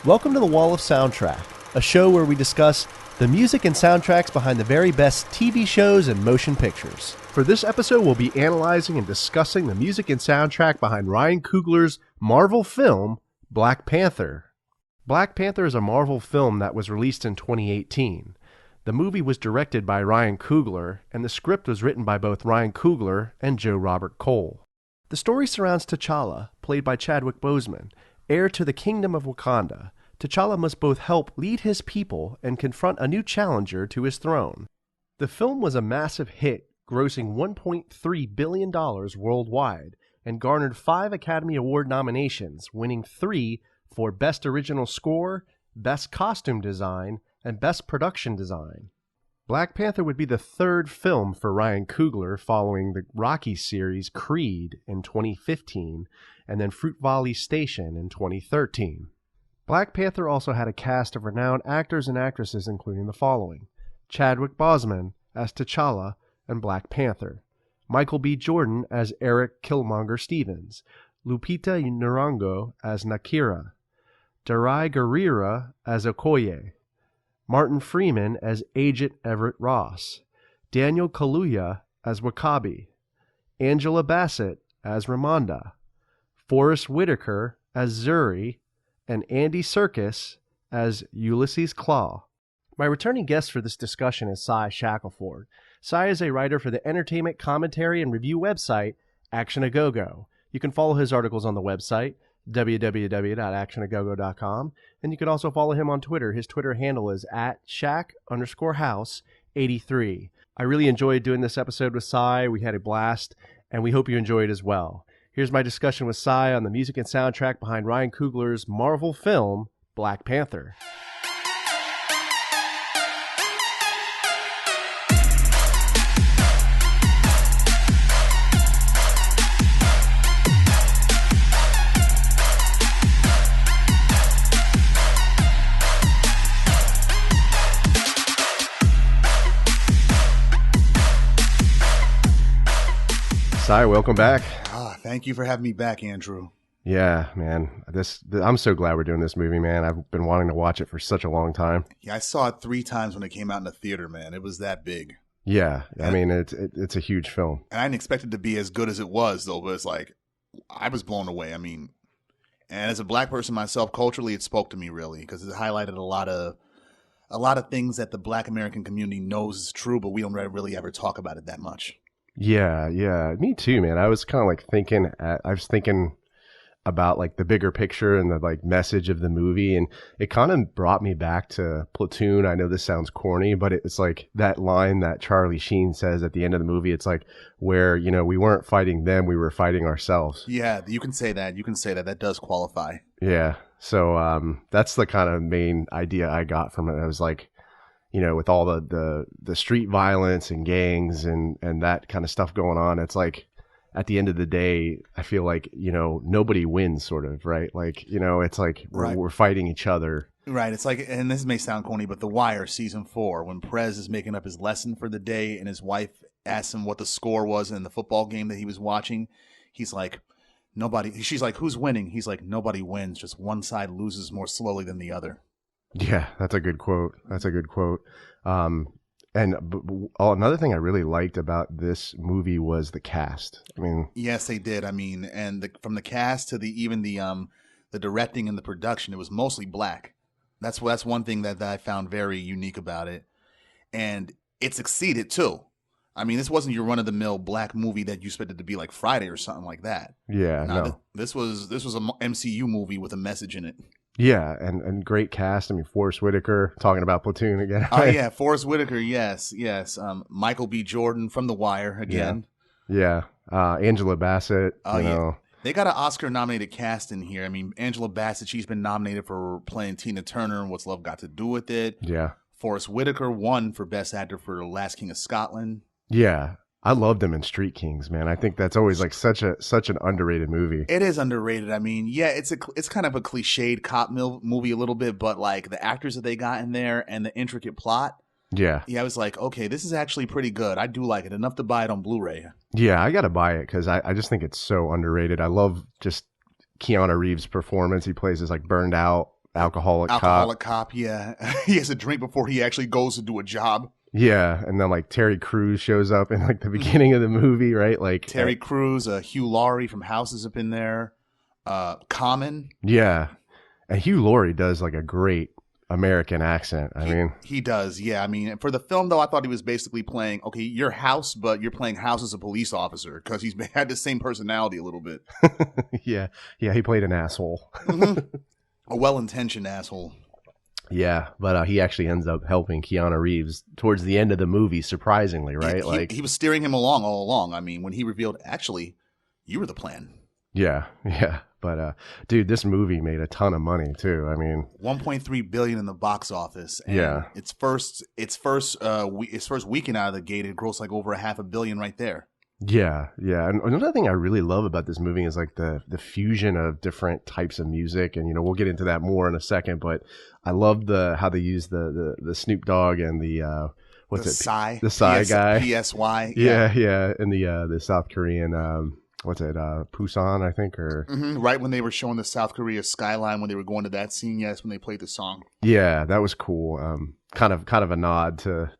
Welcome to the Wall of Soundtrack, a show where we discuss the music and soundtracks behind the very best TV shows and motion pictures. For this episode, we'll be analyzing and discussing the music and soundtrack behind Ryan Coogler's Marvel film, Black Panther. Black Panther is a Marvel film that was released in 2018. The movie was directed by Ryan Coogler, and the script was written by both Ryan Coogler and Joe Robert Cole. The story surrounds T'Challa, played by Chadwick Boseman, heir to the Kingdom of Wakanda. T'Challa must both help lead his people and confront a new challenger to his throne. The film was a massive hit, grossing $1.3 billion worldwide, and garnered 5 Academy Award nominations, winning 3 for Best Original Score, Best Costume Design, and Best Production Design. Black Panther would be the third film for Ryan Coogler following the Rocky series Creed in 2015 and then Fruit Valley Station in 2013. Black Panther also had a cast of renowned actors and actresses including the following: Chadwick Boseman as T'Challa and Black Panther, Michael B. Jordan as Eric Killmonger Stevens, Lupita Nyong'o as Nakira, Darai Gurira as Okoye, Martin Freeman as Agent Everett Ross, Daniel Kaluuya as W'Kabi, Angela Bassett as Ramonda, Forrest Whitaker as Zuri, and Andy Serkis as Ulysses Klaue. My returning guest for this discussion is Cy Shackelford. Cy is a writer for the entertainment commentary and review website Action A Go-Go. You can follow his articles on the website www.actionagogo.com, and you can also follow him on Twitter. His Twitter handle is @Shack_House83. I really enjoyed doing this episode with Cy. We had a blast, and we hope you enjoyed as well. Here's my discussion with Cy on the music and soundtrack behind Ryan Coogler's Marvel film, Black Panther. Cy, welcome back. Thank you for having me back, Andrew. Yeah, man. I'm so glad we're doing this movie, man. I've been wanting to watch it for such a long time. Yeah, I saw it 3 times when it came out in the theater, man. It was that big. Yeah, I mean, it's a huge film. And I didn't expect it to be as good as it was, though, but it's like, I was blown away. I mean, and as a black person myself, culturally, it spoke to me, really, because it highlighted a lot of things that the black American community knows is true, but we don't really ever talk about it that much. Yeah, me too, man. I was kind of like thinking about like the bigger picture and the like message of the movie, and it kind of brought me back to Platoon. I know this sounds corny, but it's like that line that Charlie Sheen says at the end of the movie. It's like where, you know, we weren't fighting them, we were fighting ourselves. Yeah, you can say that. That does qualify. Yeah. So that's the kind of main idea I got from it. I was like, you know, with all the street violence and gangs and that kind of stuff going on, it's like at the end of the day, I feel like, you know, nobody wins, sort of, right? Like, you know, it's like we're fighting each other. Right. It's like, and this may sound corny, but The Wire season 4, when Prez is making up his lesson for the day and his wife asks him what the score was in the football game that he was watching, he's like, nobody. She's like, who's winning? He's like, nobody wins. Just one side loses more slowly than the other. Yeah, that's a good quote. And another thing I really liked about this movie was the cast. I mean, yes, they did. I mean, and from the cast to the directing and the production, it was mostly black. That's one thing that I found very unique about it, and it succeeded too. I mean, this wasn't your run of the mill black movie that you expected to be like Friday or something like that. Yeah, no. This was a MCU movie with a message in it. Yeah, and great cast. I mean, Forrest Whitaker, talking about Platoon again. Oh, yeah, Forrest Whitaker, yes. Michael B. Jordan from The Wire again. Yeah. Angela Bassett. Oh, you know. Yeah. They got an Oscar-nominated cast in here. I mean, Angela Bassett, she's been nominated for playing Tina Turner in What's Love Got to Do with It. Yeah. Forrest Whitaker won for Best Actor for The Last King of Scotland. Yeah. I loved him in Street Kings, man. I think that's always like such an underrated movie. It is underrated. I mean, yeah, it's kind of a cliched cop movie a little bit, but like the actors that they got in there and the intricate plot. Yeah, I was like, okay, this is actually pretty good. I do like it enough to buy it on Blu-ray. Yeah, I gotta buy it because I just think it's so underrated. I love just Keanu Reeves' performance. He plays this like burned out Alcoholic cop, yeah. He has a drink before he actually goes to do a job. Yeah, and then like Terry Crews shows up in like the beginning of the movie, right? Like Terry Crews, Hugh Laurie from House is up in there. Common. Yeah, and Hugh Laurie does like a great American accent. I mean, he does. Yeah, I mean, for the film though, I thought he was basically playing your House, but you're playing House as a police officer because he's had the same personality a little bit. yeah, he played an asshole, a well-intentioned asshole. Yeah, but he actually ends up helping Keanu Reeves towards the end of the movie, surprisingly, right? He was steering him along all along. I mean, when he revealed, actually, you were the plan. Yeah. But dude, this movie made a ton of money too. I mean, 1.3 billion in the box office. And yeah, its first weekend out of the gate, it grossed like over $500 million right there. Yeah. And another thing I really love about this movie is like the fusion of different types of music, and we'll get into that more in a second. But I love how they use the Snoop Dogg and the Psy guy, PSY, yeah, and the South Korean Busan, I think, or right when they were showing the South Korea skyline when they were going to that scene. Yes, when they played the song. Yeah, that was cool. Kind of a nod to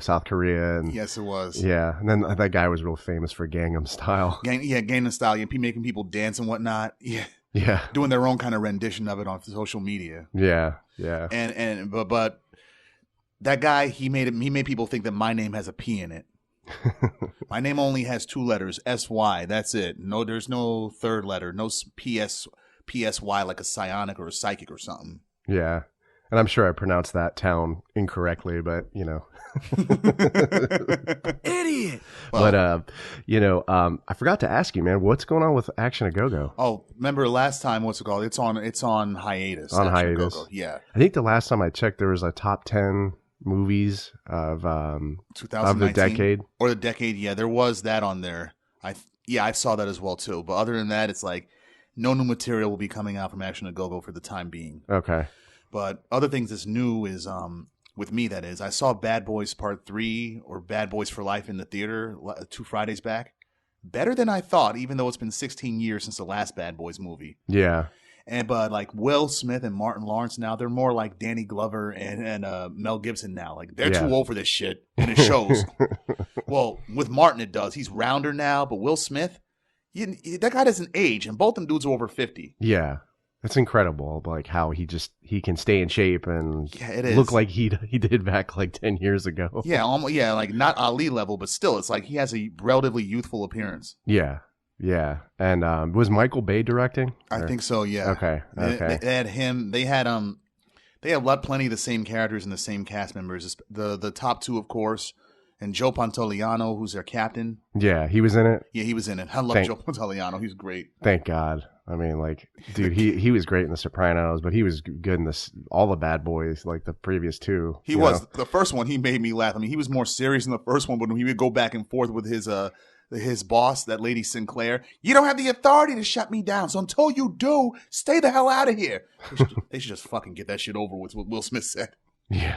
South Korea, and yes, it was. Yeah, and then that guy was real famous for Gangnam Style. Gangnam Style, making people dance and whatnot. Yeah, doing their own kind of rendition of it on social media. Yeah. But that guy, he made people think that my name has a P in it. My name only has 2 letters, SY. That's it. No, there's no third letter. No PSY like a psionic or a psychic or something. Yeah. And I'm sure I pronounced that town incorrectly, but idiot. But I forgot to ask you, man, what's going on with Action A Go Go? Oh, remember last time? What's it called? It's on hiatus. On hiatus. Go-Go. Yeah. I think the last time I checked, there was a top 10 movies of 2019 the decade or the decade. Yeah, there was that on there. I saw that as well too. But other than that, it's like no new material will be coming out from Action A Go Go for the time being. Okay. But other things that's new is with me, that is, I saw Bad Boys Part 3 or Bad Boys for Life in the theater 2 Fridays back. Better than I thought, even though it's been 16 years since the last Bad Boys movie. Yeah. But like Will Smith and Martin Lawrence now, they're more like Danny Glover and Mel Gibson now. Like they're too old for this shit, and it shows. Well, with Martin it does. He's rounder now, but Will Smith, that guy doesn't age, and both them dudes are over 50. Yeah. It's incredible, like how he can stay in shape and look like he did back like 10 years ago. Yeah, almost, like not Ali level, but still, it's like he has a relatively youthful appearance. Yeah, and was Michael Bay directing? I think so. Yeah. Okay. They had him. They had plenty of the same characters and the same cast members. The top 2, of course, and Joe Pantoliano, who's their captain. Yeah, he was in it. Yeah, he was in it. I love Joe Pantoliano. He's great. Thank God. I mean, like, dude, he was great in The Sopranos, but he was good in all the Bad Boys, like the previous 2. He was. The first one, he made me laugh. I mean, he was more serious in the first one, but when he would go back and forth with his boss, that lady Sinclair, you don't have the authority to shut me down, so until you do, stay the hell out of here. They should just fucking get that shit over with, what Will Smith said. Yeah.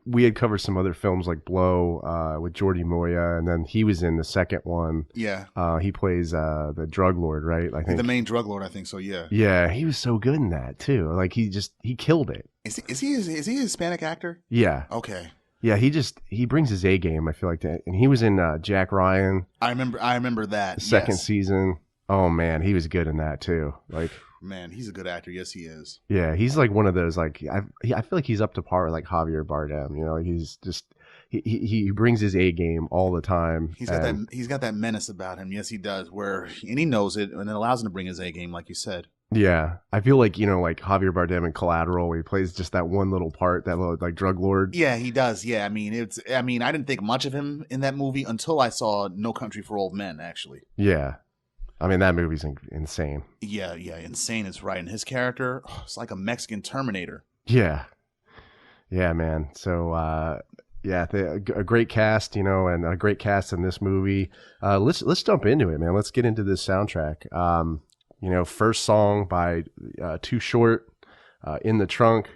We had covered some other films like Blow with Jordi Moya, and then he was in the second one. Yeah. He plays the drug lord, right? I think the main drug lord. I think so. Yeah. Yeah, he was so good in that too. Like he killed it. Is he a Hispanic actor? Yeah. Okay. Yeah, he brings his A game. I feel like that, and he was in Jack Ryan. I remember that second season. Oh man, he was good in that too. Like. Man, he's a good actor. Yes, he is. Yeah, he's like one of those, like, I feel like he's up to par with like Javier Bardem. Like he's just he brings his A game all the time. He's got that menace about him. Yes, he does. And he knows it, and it allows him to bring his A game, like you said. Yeah, I feel like like Javier Bardem in Collateral, where he plays just that one little part, that little like drug lord. Yeah, he does. Yeah, I mean, I didn't think much of him in that movie until I saw No Country for Old Men. Actually. Yeah. I mean, that movie's insane. Yeah, insane is right. And his character, it's like a Mexican Terminator. Yeah, man. So, a great cast, and a great cast in this movie. Let's jump into it, man. Let's get into this soundtrack. First song by Too Short, In the Trunk.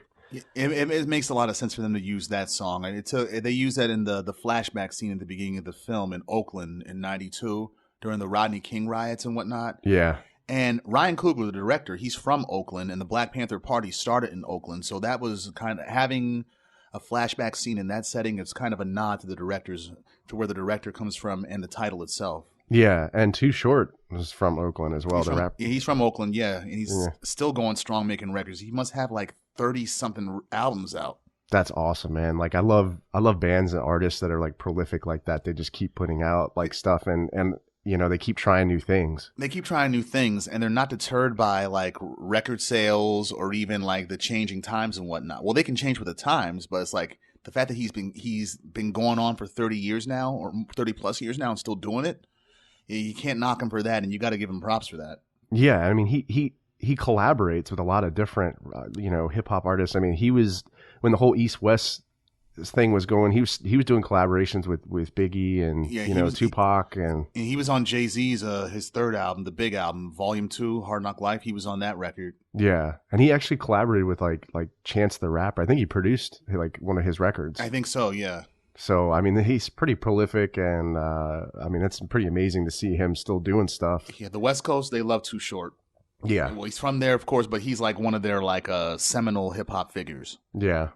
It makes a lot of sense for them to use that song. They use that in the flashback scene at the beginning of the film in Oakland in '92. During the Rodney King riots and whatnot. Yeah. And Ryan Coogler, the director, he's from Oakland, and the Black Panther Party started in Oakland. So that was kind of having a flashback scene in that setting. It's kind of a nod to the directors, to where the director comes from and the title itself. Yeah, and Too Short was from Oakland as well. He's from Oakland, yeah, and he's still going strong, making records. He must have like 30-something albums out. That's awesome, man. Like I love bands and artists that are like prolific like that. They just keep putting out like stuff and you know, they keep trying new things. They keep trying new things, and they're not deterred by like record sales or even like the changing times and whatnot. Well, they can change with the times, but it's like the fact that he's been going on for 30 years now, or 30 plus years now, and still doing it. You can't knock him for that, and you got to give him props for that. Yeah, I mean, he collaborates with a lot of different you know, hip hop artists. I mean, he was, when the whole East West thing was going, he was doing collaborations with Biggie and Tupac, and he was on Jay-Z's his third album, the big album, Volume 2, Hard Knock Life. He was on that record. Yeah, and he actually collaborated with like Chance the Rapper. I think he produced like one of his records. I think so, yeah. So I mean, he's pretty prolific, and I mean, it's pretty amazing to see him still doing stuff. Yeah, the West Coast, they love Too Short. Yeah, well, he's from there, of course, but he's like one of their like seminal hip hop figures. Yeah.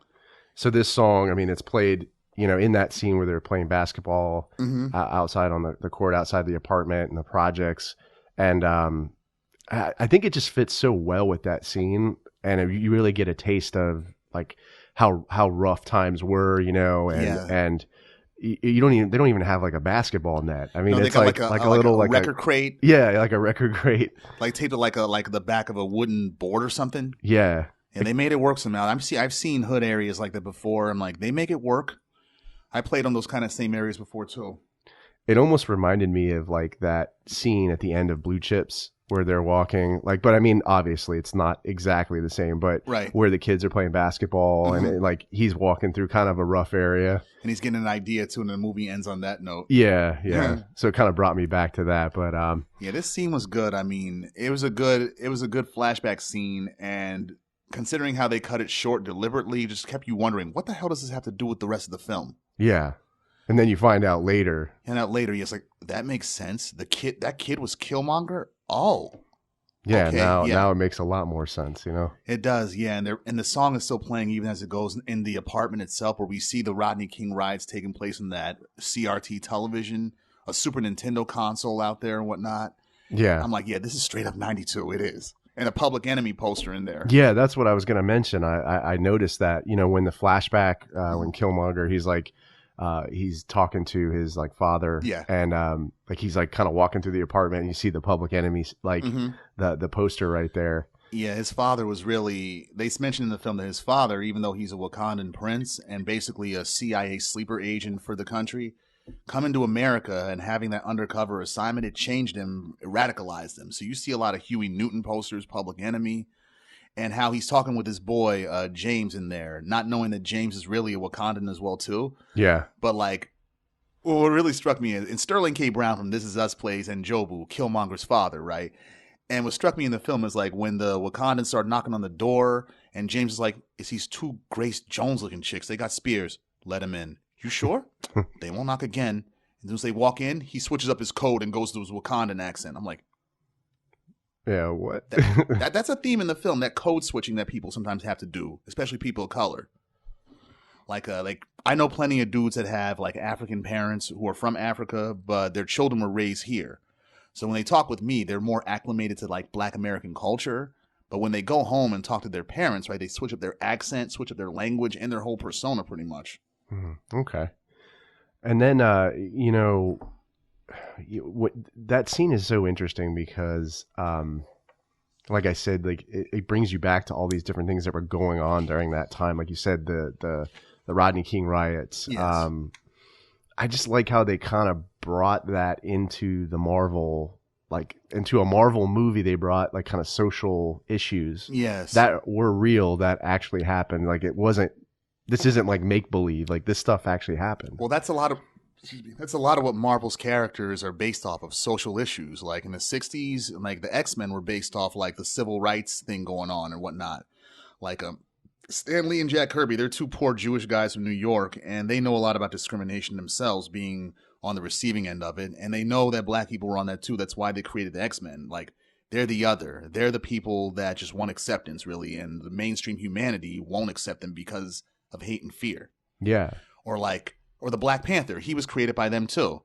So this song, I mean, it's played, you know, in that scene where they're playing basketball outside on the court, outside the apartment and the projects. And I think it just fits so well with that scene. And you really get a taste of like how rough times were, you know, and they don't even have like a basketball net. I mean, it's like a little record crate. Yeah, like a record crate. Like taped to like the back of a wooden board or something. Yeah. And they made it work somehow. I've seen hood areas like that before. I'm like, they make it work. I played on those kind of same areas before too. It almost reminded me of like that scene at the end of Blue Chips where they're walking, like, but I mean, obviously it's not exactly the same, but where the kids are playing basketball and like he's walking through kind of a rough area. And he's getting an idea too, and the movie ends on that note. Yeah. So it kind of brought me back to that, but yeah, this scene was good. I mean, it was a good flashback scene, and considering how they cut it short deliberately, just kept you wondering, what the hell does this have to do with the rest of the film? Yeah. And then you find out later. It's like, that makes sense. That kid was Killmonger? Oh. Yeah, okay, now it makes a lot more sense, you know? It does, yeah. And the song is still playing even as it goes in the apartment itself, where we see the Rodney King riots taking place in that CRT television, a Super Nintendo console out there and whatnot. Yeah. I'm like, yeah, this is straight up 92. It is. And a Public Enemy poster in there. Yeah, that's what I was going to mention. I noticed that, you know, when the flashback, when Killmonger, he's like, he's talking to his like father. Yeah. And like he's like kind of walking through the apartment and you see the Public Enemy, like the poster right there. Yeah, his father was really, they mentioned in the film that his father, even though he's a Wakandan prince and basically a CIA sleeper agent for the country, coming to America and having that undercover assignment, it changed him, it radicalized him. So you see a lot of Huey Newton posters, Public Enemy, and how he's talking with his boy, James, in there, not knowing that James is really a Wakandan as well, too. Yeah. But like, what really struck me is, Sterling K. Brown from This Is Us plays Njobu, Killmonger's father, right? And what struck me in the film is like when the Wakandans start knocking on the door and James is like, it's these two Grace Jones looking chicks. They got spears. Let them in. You sure? They won't knock again. And as they walk in, he switches up his code and goes to his Wakandan accent. I'm like, yeah, what? That's a theme in the film, that code switching that people sometimes have to do, especially people of color. Like I know plenty of dudes that have like African parents who are from Africa, but their children were raised here. So when they talk with me, they're more acclimated to like Black American culture. But when they go home and talk to their parents, right, they switch up their accent, switch up their language, and their whole persona pretty much. Okay. And then, you know, that scene is so interesting because, like I said, like it brings you back to all these different things that were going on during that time. Like you said, the Rodney King riots. Yes. I just like how they kind of brought that into the Marvel, like into a Marvel movie. They brought like kind of social issues. Yes. That were real, that actually happened. Like it wasn't, this isn't like make believe. Like this stuff actually happened. Well, that's a lot of what Marvel's characters are based off of, social issues. Like in the 60s, like the X-Men were based off like the civil rights thing going on and whatnot. Like Stan Lee and Jack Kirby, they're two poor Jewish guys from New York, and they know a lot about discrimination themselves, being on the receiving end of it. And they know that Black people were on that too. That's why they created the X-Men. Like They're the other. They're the people that just want acceptance, really, and the mainstream humanity won't accept them because of hate and fear. Yeah. Or the Black Panther. He was created by them too.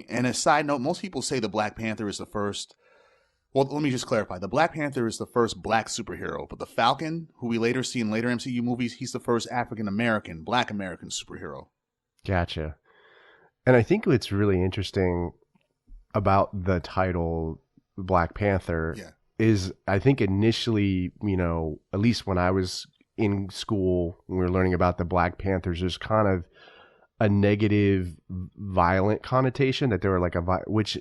And a side note, most people say the Black Panther is the first. Well, let me just clarify. The Black Panther is the first black superhero, but the Falcon, who we later see in later MCU movies, he's the first African American, Black American superhero. Gotcha. And I think what's really interesting about the title Black Panther is, I think initially, at least when I was in school, when we were learning about the Black Panthers, there's kind of a negative, violent connotation that they were like which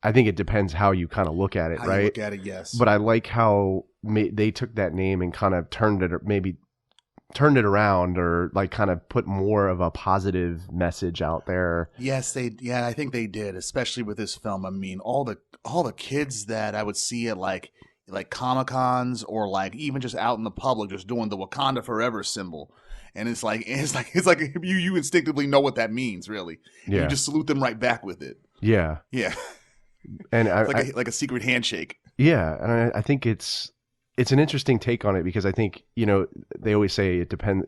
I think it depends how you kind of look at it, how right? You look at it, yes. But I like how they took that name and kind of turned it around, or like kind of put more of a positive message out there. Yes, I think they did, especially with this film. I mean, all the kids that I would see at like Comic-Cons, or like even just out in the public, just doing the Wakanda Forever symbol. And it's like you instinctively know what that means, really. Yeah. You just salute them right back with it. Yeah. Yeah. And it's like a secret handshake. Yeah, and I think it's an interesting take on it, because I think, they always say it depends,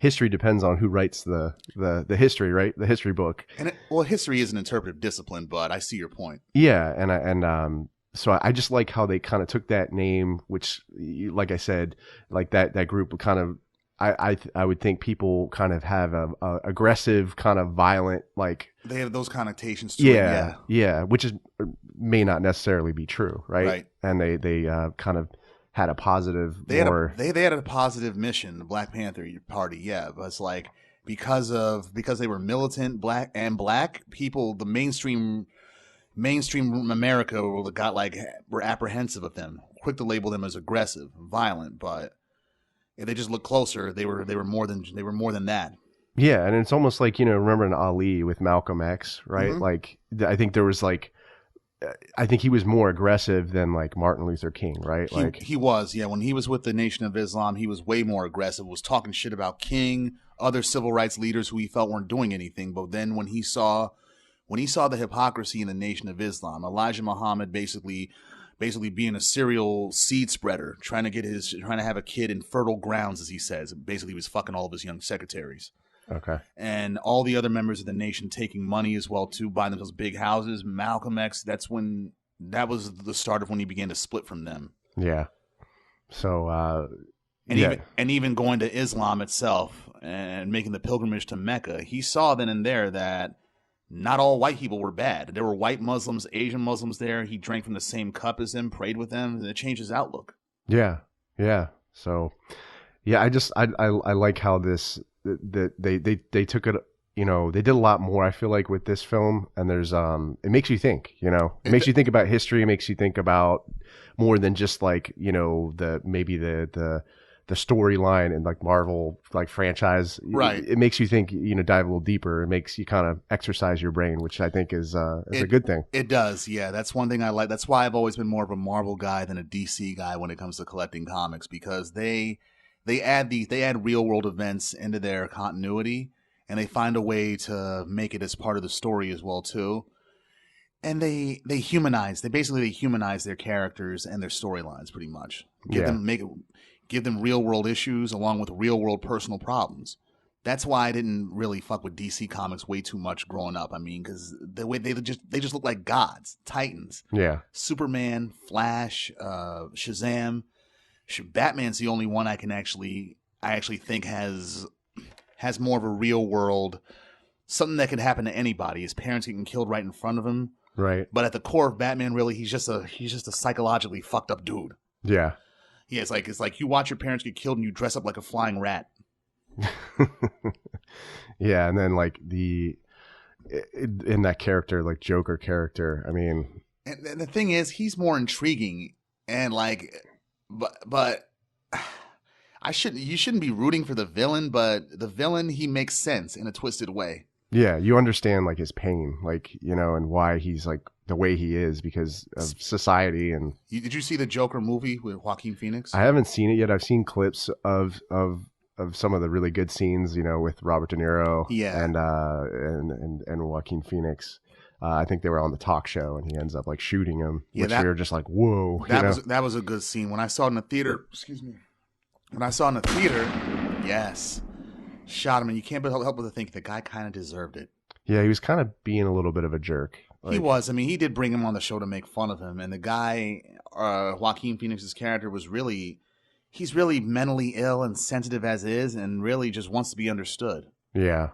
history depends on who writes the history, right? The history book. And history is an interpretive discipline, but I see your point. Yeah, so I just like how they kind of took that name, which, like I said, like that group kind of, I would think people kind of have a aggressive, kind of violent, like, they have those connotations to it. Yeah, which may not necessarily be true, right? Right. And they kind of had a positive. They had a positive mission, the Black Panther Party. Yeah, but it's like because they were militant, black people, the mainstream America were apprehensive of them, quick to label them as aggressive, violent, but if they just look closer, they were more than that. Yeah, and it's almost like, remember in Ali with Malcolm X, right? Mm-hmm. Like, I think there was I think he was more aggressive than like Martin Luther King, right? He was, yeah. When he was with the Nation of Islam, he was way more aggressive, was talking shit about King, other civil rights leaders who he felt weren't doing anything. But then when he saw the hypocrisy in the Nation of Islam, Elijah Muhammad basically being a serial seed spreader, trying to have a kid in fertile grounds, as he says. Basically, he was fucking all of his young secretaries. Okay. And all the other members of the nation taking money as well too, buying themselves big houses. Malcolm X, that was the start of when he began to split from them. Yeah. So even going to Islam itself and making the pilgrimage to Mecca, he saw then and there that not all white people were bad. There were white Muslims, Asian Muslims there. He drank from the same cup as them, prayed with them, and it changed his outlook. Yeah. Yeah. So yeah, I like how this that they took it, they did a lot more, I feel like, with this film. And there's it makes you think, it makes you think about history, it makes you think about more than just like, the storyline and like Marvel like franchise. Right. It makes you think, dive a little deeper. It makes you kind of exercise your brain, which I think is a good thing. It does. Yeah. That's one thing I like. That's why I've always been more of a Marvel guy than a DC guy when it comes to collecting comics, because they add real world events into their continuity, and they find a way to make it as part of the story as well too. And they humanize their characters and their storylines pretty much. Give them real world issues along with real world personal problems. That's why I didn't really fuck with DC Comics way too much growing up. I mean, because the way they just look like gods, titans. Yeah. Superman, Flash, Shazam. Batman's the only one I actually think has more of a real world, something that could happen to anybody. His parents getting killed right in front of him. Right. But at the core of Batman, really, he's just a psychologically fucked up dude. Yeah. Yeah, it's like you watch your parents get killed and you dress up like a flying rat. Yeah, and then like in that character, like Joker character, I mean, and the thing is, he's more intriguing, and like, but you shouldn't be rooting for the villain, but the villain, he makes sense in a twisted way. Yeah, you understand like his pain, like, and why he's like the way he is because of society. And did you see the Joker movie with Joaquin Phoenix? I haven't seen it yet. I've seen clips of some of the really good scenes, with Robert De Niro, yeah, and Joaquin Phoenix. I think they were on the talk show, and he ends up like shooting him, Yeah, which we were just like, whoa. You know? That was a good scene. When I saw it in the theater, excuse me. When I saw it in the theater, yes, shot him, and you can't help but to think the guy kind of deserved it. Yeah, he was kind of being a little bit of a jerk. He was. I mean, he did bring him on the show to make fun of him, and the guy, Joaquin Phoenix's character, was he's really mentally ill and sensitive as is, and really just wants to be understood. Yeah.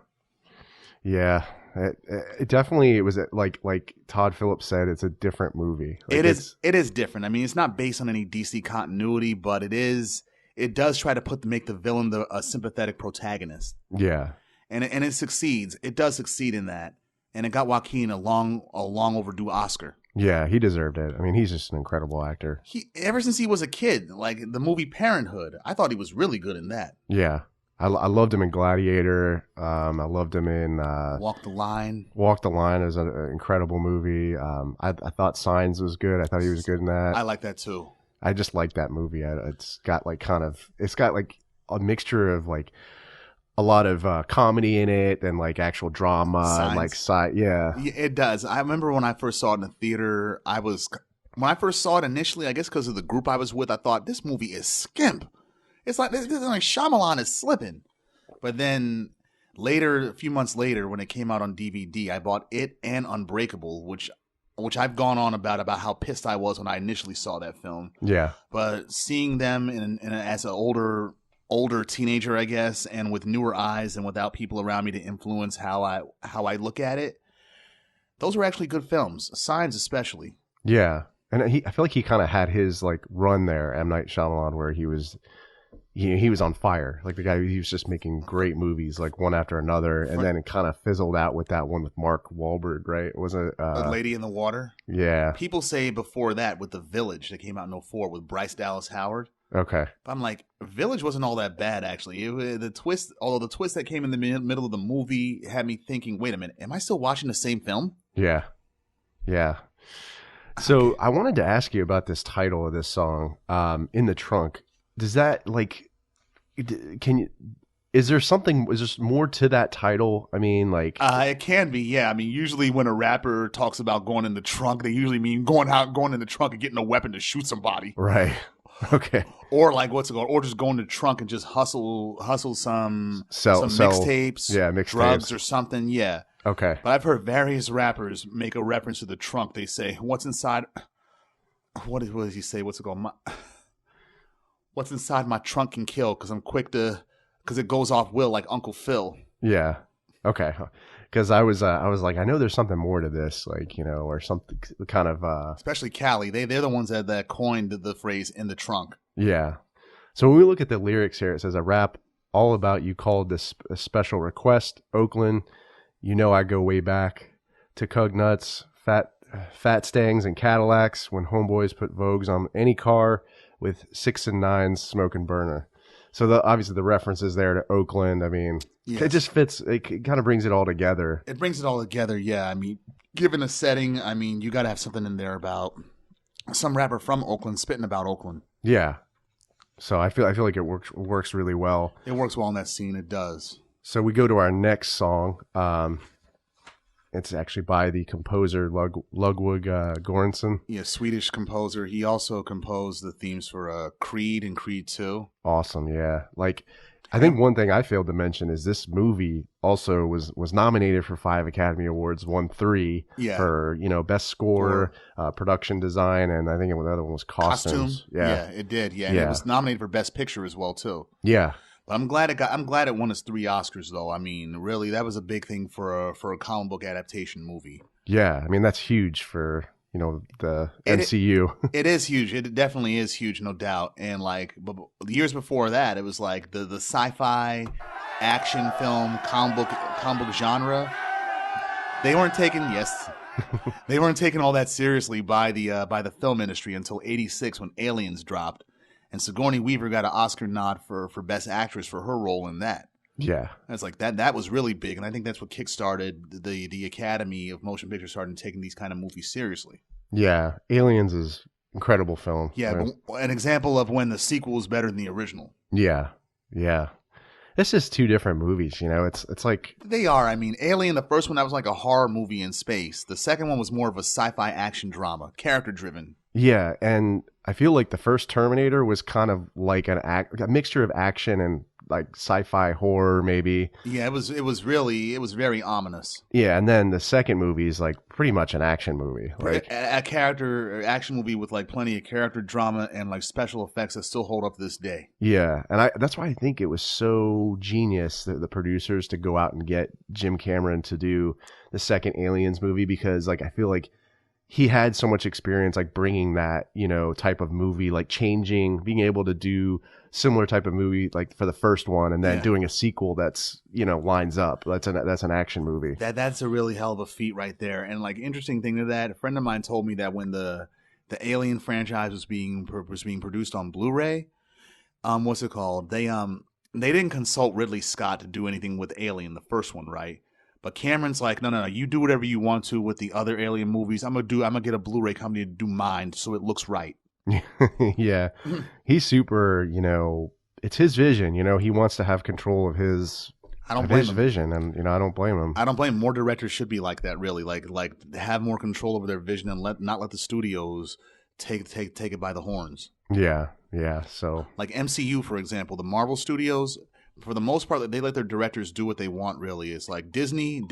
It definitely, it was like Todd Phillips said, it's a different movie. Like it is different. I mean, it's not based on any DC continuity, but it does try to make the villain a sympathetic protagonist. Yeah. And it succeeds. It does succeed in that. And it got Joaquin a long overdue Oscar. Yeah, he deserved it. I mean, he's just an incredible actor. Ever since he was a kid, like the movie Parenthood, I thought he was really good in that. Yeah. I loved him in Gladiator. I loved him in Walk the Line. Walk the Line is an incredible movie. I thought Signs was good. I thought he was good in that. I like that too. I just like that movie. It's got like a mixture of like a lot of comedy in it and like actual drama and like yeah, it does. I remember when I first saw it in the theater. When I first saw it initially, I guess because of the group I was with, I thought this movie is skimp. It's like Shyamalan is slipping. But then later, a few months later, when it came out on DVD, I bought it and Unbreakable, which I've gone on about how pissed I was when I initially saw that film. Yeah. But seeing them as an older teenager, I guess, and with newer eyes and without people around me to influence how I look at it, those were actually good films. Signs especially. Yeah. And I feel like he kind of had his like run there, M. Night Shyamalan, where he was on fire. Like the guy, he was just making great movies, like one after another, and then it kind of fizzled out with that one with Mark Wahlberg, right? Was it The Lady in the Water? Yeah. People say before that with The Village that came out in 2004 with Bryce Dallas Howard. Okay. But I'm like, Village wasn't all that bad actually. The twist that came in the middle of the movie had me thinking, wait a minute, am I still watching the same film? Yeah. Yeah. So I wanted to ask you about this title of this song, In the Trunk. Does that like, is there more to that title? I mean, like, it can be, yeah. I mean, usually when a rapper talks about going in the trunk, they usually mean going in the trunk and getting a weapon to shoot somebody. Right. Okay. Or like or just go in the trunk and just hustle some mixtapes, mixtapes, drugs or something. Yeah. Okay. But I've heard various rappers make a reference to the trunk. They say, "What's inside?" What does he say? What's it called? What's inside my trunk can kill because I'm quick to, because it goes off will like Uncle Phil. Yeah. Okay. Because I was like, I know there's something more to this, like, you know, or something kind of. Especially Cali. They're the ones that coined the phrase in the trunk. Yeah. So when we look at the lyrics here, it says, "I rap all about you called this a special request. Oakland, you know I go way back to Cug Nuts, fat Stangs and Cadillacs when homeboys put Vogues on any car with 6 and 9s smoking burner." So obviously the references there to Oakland, I mean, yes. It just fits. It kind of brings it all together. It brings it all together, yeah. I mean, given a setting, I mean, you got to have something in there about some rapper from Oakland spitting about Oakland. Yeah. So I feel like it works really well. It works well in that scene. It does. So we go to our next song. It's actually by the composer Ludwig Göransson. Yeah, Swedish composer. He also composed the themes for Creed and Creed 2. Awesome, yeah. Like, I think one thing I failed to mention is this movie also was nominated for 5 Academy Awards, won 3 for, you know, best score, production design, and I think the other one was costumes. Yeah, it did. Yeah, and it was nominated for best picture as well too. Yeah. But I'm glad it won its 3 Oscars though. I mean, really, that was a big thing for a comic book adaptation movie. Yeah, I mean that's huge for, you know, the MCU. It is huge. It definitely is huge, no doubt. And like, but years before that, it was like the sci-fi action film comic book genre. They weren't taken all that seriously by the film industry until '86 when Aliens dropped. And Sigourney Weaver got an Oscar nod for Best Actress for her role in that. Yeah. It's like that was really big. And I think that's what kickstarted the Academy of Motion Picture started taking these kind of movies seriously. Yeah. Aliens is incredible film. Yeah. Right? An example of when the sequel was better than the original. Yeah. Yeah. It's just two different movies, you know. It's like They are. I mean, Alien, the first one, that was like a horror movie in space. The second one was more of a sci-fi action drama, character driven. yeah, and I feel like the first Terminator was kind of like a mixture of action and like sci-fi horror, maybe. Yeah, it was very ominous. Yeah, and then the second movie is like pretty much an action movie. Like, A character action movie with like plenty of character drama and like special effects that still hold up to this day. yeah, and that's why I think it was so genius that the producers to go out and get Jim Cameron to do the second Aliens movie, because like I feel like he had so much experience like bringing that, you know, type of movie, like being able to do similar type of movie like for the first one, and then doing a sequel that's, you know, lines up. That's an action movie. That's a really hell of a feat right there. And like interesting thing to that, a friend of mine told me that when the Alien franchise was being produced on Blu-ray, what's it called? They didn't consult Ridley Scott to do anything with Alien, the first one, right? But Cameron's like, no, you do whatever you want to with the other Alien movies. I'm gonna get a Blu-ray company to do mine so it looks right. Yeah, he's super. You know, it's his vision. You know, he wants to have control of his. I don't blame his him. vision, and you know, I don't blame him. I don't blame him. More directors should be like that, really. Like have more control over their vision and not let the studios take it by the horns. Yeah. So Like MCU, for example, the Marvel Studios, for the most part, they let their directors do what they want, really. It's like Disney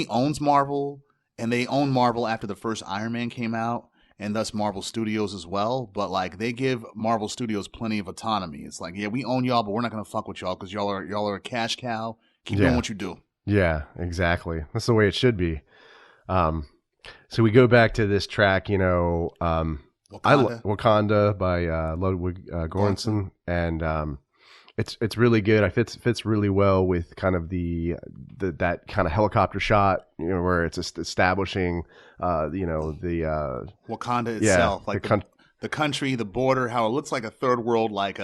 owns Marvel, and they own Marvel after the first Iron Man came out, and thus Marvel Studios as well. But like they give Marvel Studios plenty of autonomy. It's like, yeah, we own y'all, but we're not gonna fuck with y'all because y'all are a cash cow. Keep doing what you do. yeah, exactly. That's the way it should be. So we go back to this track, you know, Wakanda by Ludwig Göransson, and it's really good. It fits really well with kind of that kind of helicopter shot, you know, where it's just establishing, you know, the Wakanda itself, yeah, like the country, the border, how it looks like a third world, like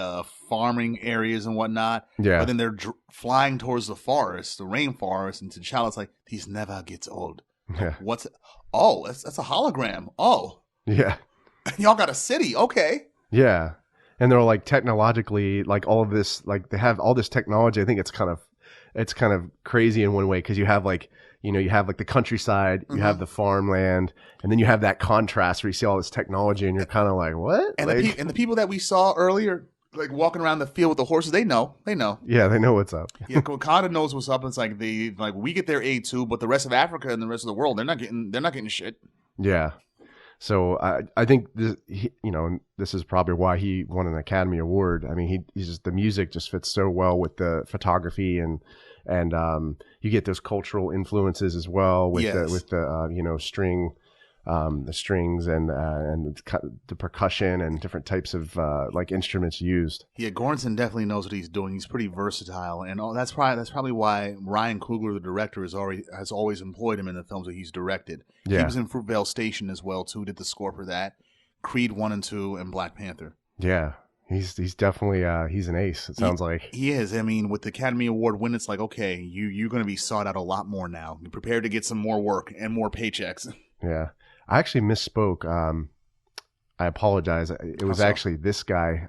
farming areas and whatnot. Yeah. But then they're flying towards the forest, the rainforest, and T'Challa's like, "These never gets old." Yeah. What's it? Oh, that's a hologram. Oh, yeah. y'all got a city. Okay. Yeah. And they're like technologically, like all of this, like they have all this technology. I think it's kind of crazy in one way, because you have like, you know, you have like the countryside, you have the farmland, and then you have that contrast where you see all this technology, and you're kind of like, what? And like, the people that we saw earlier, like walking around the field with the horses, they know. yeah, they know what's up. Yeah, Wakanda knows what's up. It's like we get their aid too, but the rest of Africa and the rest of the world, they're not getting shit. Yeah. So I think this, you know, this is probably why he won an Academy Award. I mean, he's just, the music just fits so well with the photography, and you get those cultural influences as well with the you know, the strings and the percussion and different types of like instruments used. Yeah, Göransson definitely knows what he's doing. He's pretty versatile, and that's probably why Ryan Coogler, the director, has always employed him in the films that he's directed. Yeah. He was in Fruitvale Station as well too. Did the score for that, Creed 1 and 2, and Black Panther. Yeah, he's definitely he's an ace. It sounds like he is. I mean, with the Academy Award win, it's like, okay, you're going to be sought out a lot more now. You're prepared to get some more work and more paychecks. Yeah. I actually misspoke. I apologize. It was actually this guy,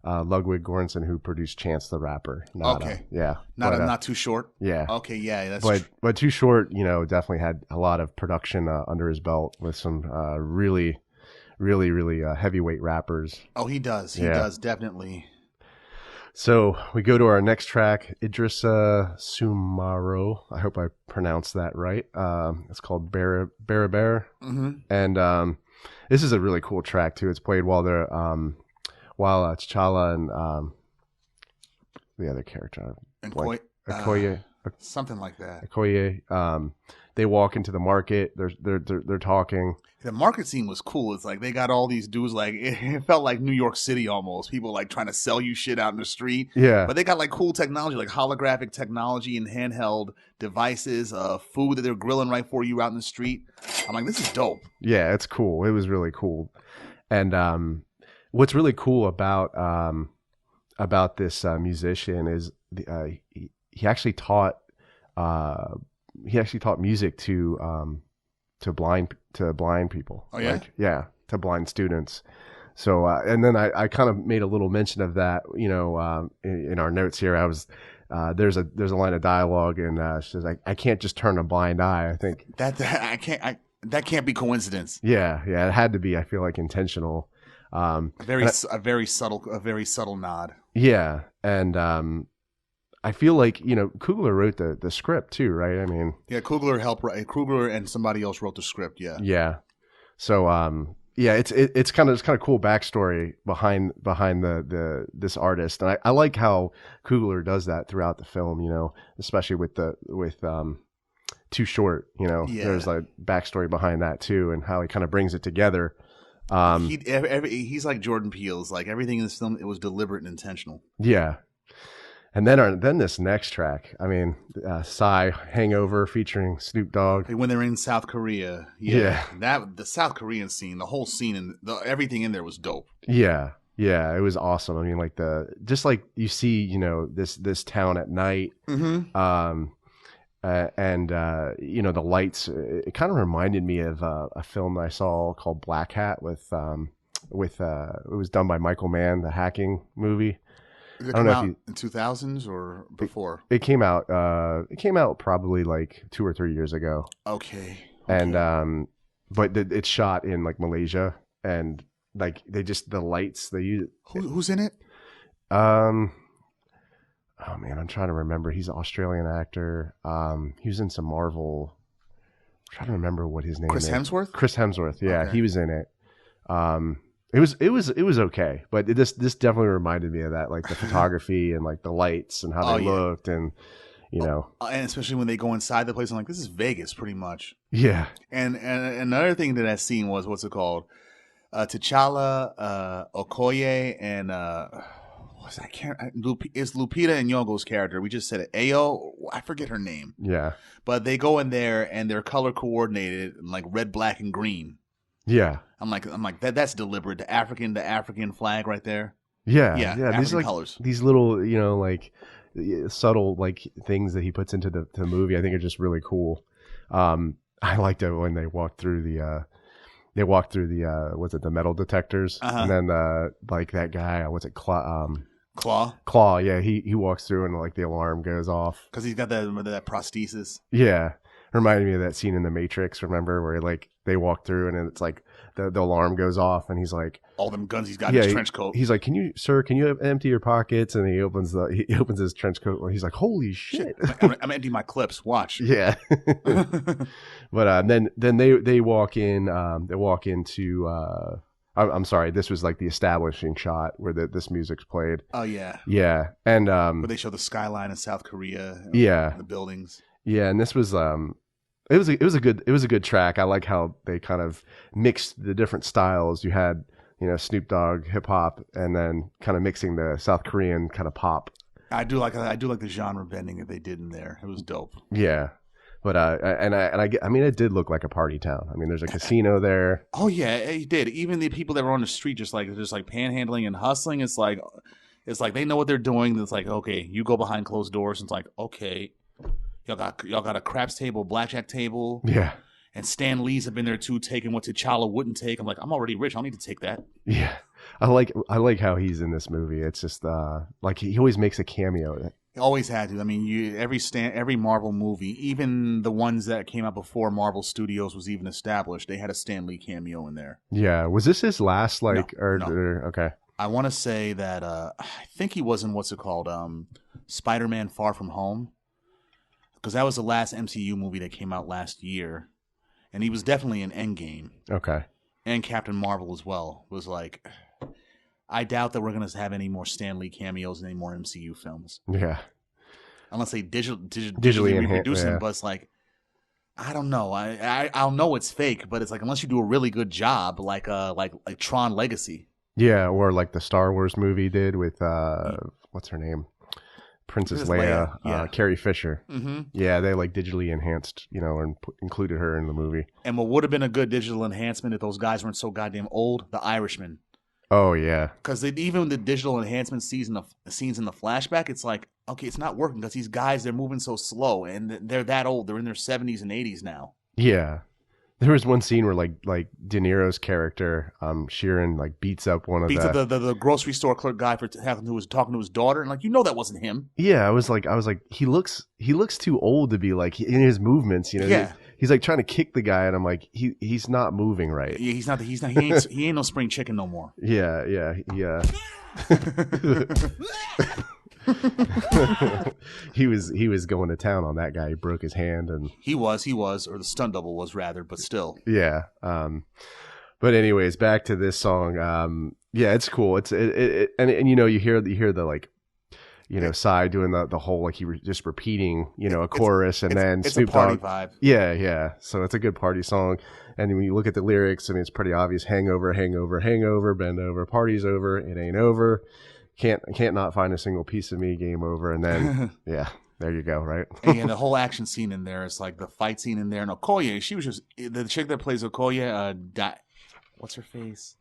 Ludwig Göransson, who produced Chance the Rapper. Okay. Yeah. Not Too Short? Yeah. Okay, yeah. That's but Too Short, you know, definitely had a lot of production under his belt with some really heavyweight rappers. Oh, he does. He does, definitely. So we go to our next track, Idrissa Sumaro. I hope I pronounced that right. It's called Bear. Mm-hmm. And this is a really cool track too. It's played while they're T'Challa and the other character, Okoye, something like that. Okoye. They walk into the market. They're talking. The market scene was cool. It's like they got all these dudes, like it felt like New York City almost. People like trying to sell you shit out in the street. Yeah. But they got like cool technology, like holographic technology and handheld devices, food that they're grilling right for you out in the street. I'm like, this is dope. Yeah, it's cool. It was really cool. And what's really cool about this musician is he actually taught music to blind people. Oh yeah, to blind students. So, and then I kind of made a little mention of that, in our notes here. I was, there's a line of dialogue, and she says, I can't just turn a blind eye. I think that can't be coincidence. Yeah, it had to be. I feel like intentional. A very subtle nod. Yeah, and I feel like Coogler wrote the script too, right? I mean, yeah, Coogler and somebody else wrote the script. Yeah, yeah. So it's kind of cool backstory behind this artist, and I like how Coogler does that throughout the film. Especially with Too Short. There's like backstory behind that too, and how he kind of brings it together. He's like Jordan Peele's. Like everything in this film, it was deliberate and intentional. Yeah. And then this next track, I mean, Psy, Hangover, featuring Snoop Dogg. When they're in South Korea, yeah. The South Korean scene, the whole scene, and everything in there was dope. Yeah, it was awesome. I mean, like just like you see, this town at night, Mm-hmm. and the lights. It kind of reminded me of a film I saw called Black Hat with it was done by Michael Mann, the hacking movie. Did it come out in 2000s or before? It came out. It came out probably like 2 or 3 years ago. Okay. And but it's shot in like Malaysia, and like the lights they use. Who's in it? Oh man, I'm trying to remember. He's an Australian actor. He was in some Marvel. I'm trying to remember what his name is. Chris Hemsworth. Yeah, okay. He was in it. It was okay, but this definitely reminded me of that, like the photography and like the lights and how they looked, and and especially when they go inside the place, I'm like, this is Vegas, pretty much. Yeah. And another thing that scene was, what's it called? T'Challa, Okoye, and it's Lupita Nyong'o's character. We just said it. Ayo, I forget her name. Yeah. But they go in there and they're color coordinated, like red, black, and green. Yeah. I'm like that's deliberate. The African flag right there. Yeah. These like colors. These little, like subtle like things that he puts into the movie, I think are just really cool. I liked it when they walked through the what's it, the metal detectors, and then like that guy, what's it, Claw. Yeah, he walks through and like the alarm goes off because he's got that prosthesis. Yeah. Reminded me of that scene in The Matrix, remember, where like they walk through and it's like the alarm goes off and he's like, all them guns he's got in his trench coat. He's like, can you empty your pockets? And he opens his trench coat and he's like, holy shit. I'm empty my clips. Watch. Yeah. But then they walk in. They walk into. I'm sorry. This was like the establishing shot where this music's played. Oh yeah. Yeah, and where they show the skyline of South Korea. Yeah. The buildings. Yeah, and this was it was a good track. I like how they kind of mixed the different styles. You had Snoop Dogg hip hop, and then kind of mixing the South Korean kind of pop. I do like the genre bending that they did in there. It was dope. Yeah, but I mean it did look like a party town. I mean there's a casino there. Oh yeah, it did. Even the people that were on the street just like panhandling and hustling. It's like they know what they're doing. It's like, okay, you go behind closed doors. And it's like, okay. Y'all got a craps table, blackjack table. Yeah. And Stan Lee's have been there too, taking what T'Challa wouldn't take. I'm like, I'm already rich. I don't need to take that. Yeah. I like how he's in this movie. It's just like he always makes a cameo. He always had to. I mean, every Marvel movie, even the ones that came out before Marvel Studios was even established, they had a Stan Lee cameo in there. Yeah. Was this his last No. Okay. I want to say that I think he was in what's it called? Spider-Man Far From Home. Because that was the last MCU movie that came out last year. And he was definitely in Endgame. Okay. And Captain Marvel as well. Was like, I doubt that we're going to have any more Stan Lee cameos in any more MCU films. Yeah. Unless they digitally reproduce them. But it's like, I don't know. I'll know it's fake, but it's like, unless you do a really good job, like Tron Legacy. Yeah, or like the Star Wars movie did with, what's her name? Princess Leia, yeah. Carrie Fisher. Mm-hmm. Yeah, they like digitally enhanced, and included her in the movie. And what would have been a good digital enhancement if those guys weren't so goddamn old? The Irishman. Oh yeah. Because even the digital enhancement scenes in the flashback, it's like, okay, it's not working because these guys, they're moving so slow and they're that old. They're in their 70s and 80s now. Yeah. There was one scene where like De Niro's character, Sheeran, like beats up one of Beats up the grocery store clerk guy for who was talking to his daughter, and like that wasn't him. Yeah, I was like, he looks too old to be like in his movements. Yeah. He's like trying to kick the guy, and I'm like, he's not moving right. Yeah, he's not. He ain't no spring chicken no more. Yeah. He was going to town on that guy. He broke his hand, and he was, or the stunt double was rather, but still. Yeah. But anyways, back to this song. Yeah, it's cool. And you hear the like, Psy doing the whole like just repeating, a chorus, and then it's Snoop a party Dogg. vibe. Yeah. So it's a good party song. And when you look at the lyrics, I mean, it's pretty obvious: hangover, hangover, hangover, bend over, party's over, it ain't over. Can't not find a single piece of me, game over. And then yeah, there you go, right? And the whole action scene in there is like the fight scene in there. And Okoye, she was just the chick that plays Okoye. What's her face?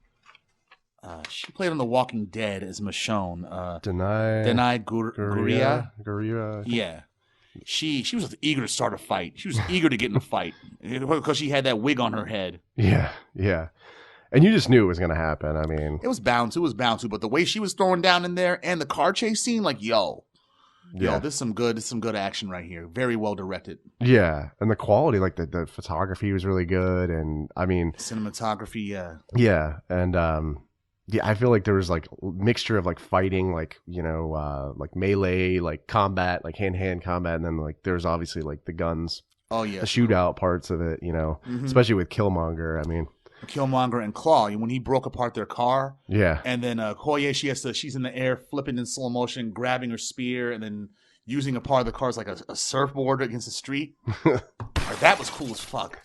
She played on The Walking Dead as Michonne. Denai Guria. Yeah. She was eager to start a fight. She was eager to get in a fight because she had that wig on her head. Yeah. And you just knew it was going to happen. I mean, it was bound to. But the way she was throwing down in there and the car chase scene, like, yo, this is some good action right here. Very well directed. Yeah, and the quality, like the photography was really good, and I mean, cinematography, and I feel like there was like a mixture of like fighting, like like melee, like combat, like hand combat, and then like there's obviously like the guns, the shootout parts of it, especially with Killmonger. I mean. Killmonger and Claw, when he broke apart their car. Yeah. And then Koye, she's in the air flipping in slow motion, grabbing her spear, and then using a part of the car as like a surfboard against the street. That was cool as fuck.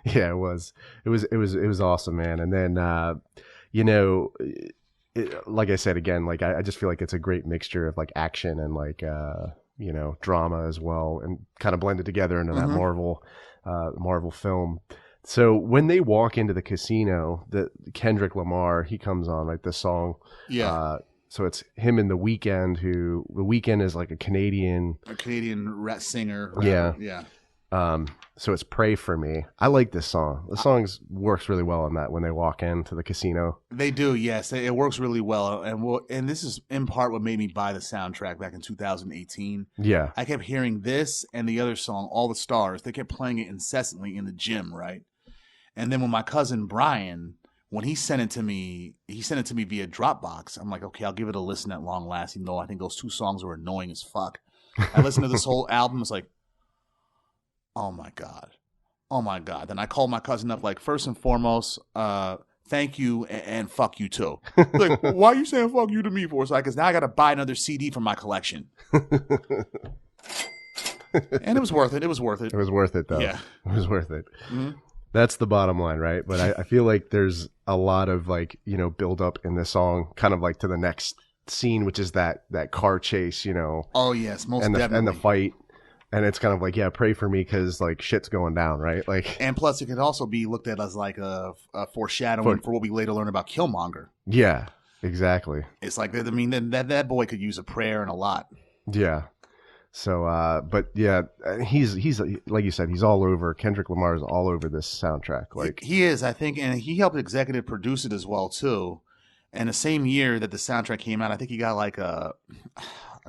Yeah, it was. It was awesome, man. And then like I said again, like I just feel like it's a great mixture of like action and like drama as well, and kind of blended together into that Marvel film. So when they walk into the casino, Kendrick Lamar, he comes on, like the song. Yeah. So it's him and The Weeknd, who The Weeknd is like a Canadian rap singer. Yeah. Yeah. So it's Pray For Me. I like this song. The song works really well in that when they walk into the casino. They do, yes. It works really well. And this is in part what made me buy the soundtrack back in 2018. Yeah. I kept hearing this and the other song, All the Stars. They kept playing it incessantly in the gym, right? And then when my cousin Brian, when he sent it to me via Dropbox. I'm like, okay, I'll give it a listen at long last, even though I think those two songs were annoying as fuck. I listened to this whole album. It's like, oh my God. Then I called my cousin up, like, first and foremost, thank you and fuck you too. Like, why are you saying fuck you to me for? So because now I got to buy another CD for my collection. And it was worth it. It was worth it. It was worth it, though. Yeah. It was worth it. Mm-hmm. That's the bottom line, right? But I feel like there's a lot of like, build up in this song, kind of like to the next scene, which is that car chase, Oh, yes, most definitely. And the fight. And it's kind of like, yeah, pray for me because like shit's going down, right? Like, and plus it could also be looked at as like a foreshadowing for what we later learn about Killmonger. Yeah, exactly. It's like, I mean, that boy could use a prayer and a lot. Yeah. So, but yeah, he's like you said, he's all over. Kendrick Lamar is all over this soundtrack. Like he is, I think, and he helped executive produce it as well too. And the same year that the soundtrack came out, I think he got like a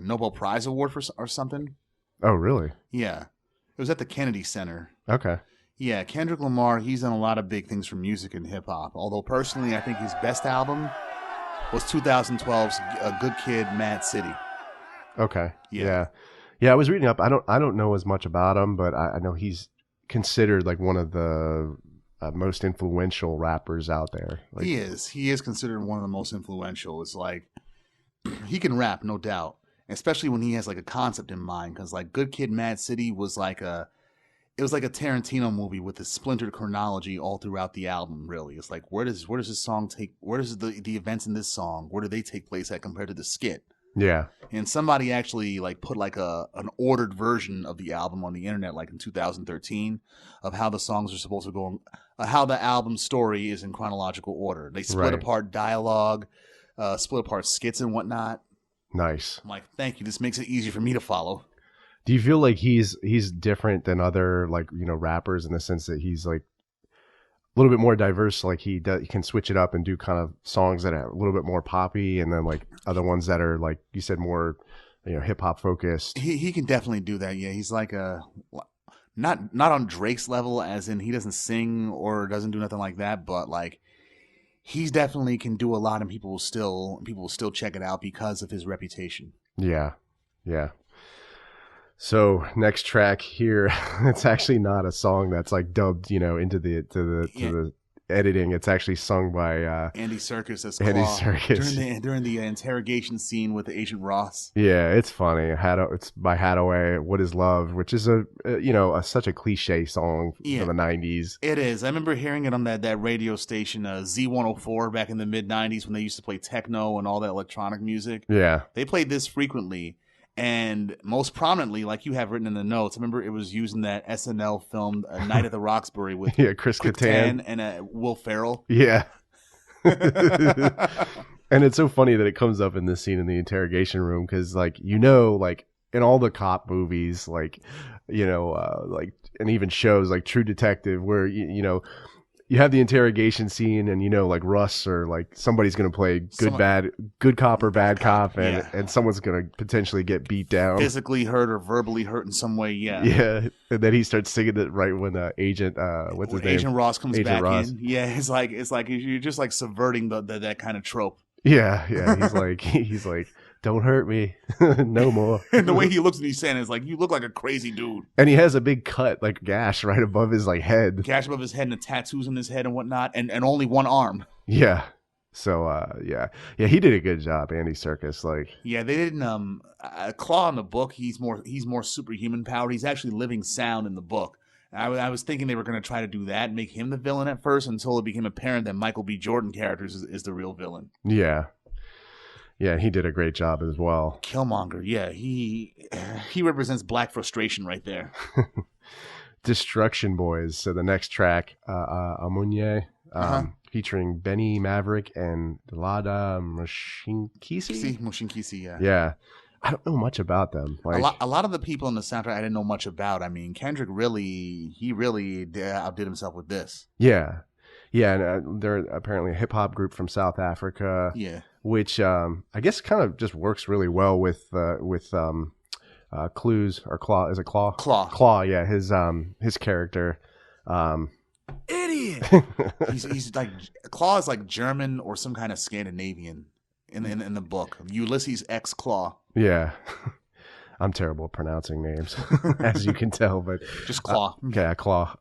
Nobel Prize award or something. Oh, really? Yeah, it was at the Kennedy Center. Okay. Yeah, Kendrick Lamar, he's done a lot of big things for music and hip hop. Although personally, I think his best album was 2012's "A Good Kid, Mad City." Okay. Yeah. I was reading up. I don't know as much about him, but I know he's considered like one of the most influential rappers out there. Like, he is considered one of the most influential. It's like he can rap, no doubt, especially when he has like a concept in mind. Because like "Good Kid, Mad City" was like a Tarantino movie with a splintered chronology all throughout the album. Really, it's like where does this song take? Where does the events in this song? Where do they take place at compared to the skit? Yeah. And somebody actually like put like an ordered version of the album on the internet like in 2013 of how the songs are supposed to go, how the album story is in chronological order. They split apart dialogue, split apart skits and whatnot. Nice. I'm like, thank you. This makes it easier for me to follow. Do you feel like he's different than other like rappers in the sense that he's like a little bit more diverse? Like he can switch it up and do kind of songs that are a little bit more poppy, and then like other ones that are like you said more hip hop focused. He can definitely do that. Yeah, he's like not on Drake's level, as in he doesn't sing or doesn't do nothing like that, but like he's definitely can do a lot, and people will still check it out because of his reputation. Yeah. So next track here, it's actually not a song that's like dubbed, into the editing. It's actually sung by Andy Serkis as Andy Claw Serkis during the interrogation scene with Agent Ross. Yeah, it's funny. It's by Hadaway. What Is Love, which is such a cliche song from the 90s. It is. I remember hearing it on that radio station Z104 back in the mid 90s when they used to play techno and all that electronic music. Yeah, they played this frequently. And most prominently, like you have written in the notes, I remember it was used in that SNL film Night at the Roxbury with Chris Kattan and Will Ferrell. Yeah. And it's so funny that it comes up in this scene in the interrogation room because, like, like in all the cop movies, like, like, and even shows like True Detective where, you have the interrogation scene and like Russ or like somebody's going to play good cop or bad cop and someone's going to potentially get beat down, physically hurt or verbally hurt in some way. Yeah. And then he starts singing it right when Agent what's his name? Agent Ross comes Agent back Ross. in. Yeah, it's like you're just like subverting that kind of trope. Yeah. He's like don't hurt me no more. And the way he looks at he's saying is like, you look like a crazy dude. And he has a big cut, like gash right above his like head. Gash above his head and the tattoos on his head and whatnot, and only one arm. Yeah. So yeah, he did a good job, Andy Serkis. Like, yeah, they didn't. Claw in the book, he's more superhuman powered. He's actually living sound in the book. I was thinking they were going to try to do that and make him the villain at first until it became apparent that Michael B. Jordan character is the real villain. Yeah. Yeah, he did a great job as well. Killmonger, yeah, he represents black frustration right there. Destruction Boys. So the next track, Amunye, featuring Benny Maverick and Lada Mushinkisi, yeah. Yeah. I don't know much about them. Like, a lot of the people in the soundtrack I didn't know much about. I mean, Kendrick really outdid himself with this. Yeah. Yeah, and they're apparently a hip-hop group from South Africa. Yeah. Which I guess kind of just works really well with Clues or Claw. Is it Claw? Claw. Yeah, his character. Idiot. he's like Claw is like German or some kind of Scandinavian in the book. Ulysses X Claw. Yeah. I'm terrible at pronouncing names, as you can tell, but just Claw. Okay, Claw.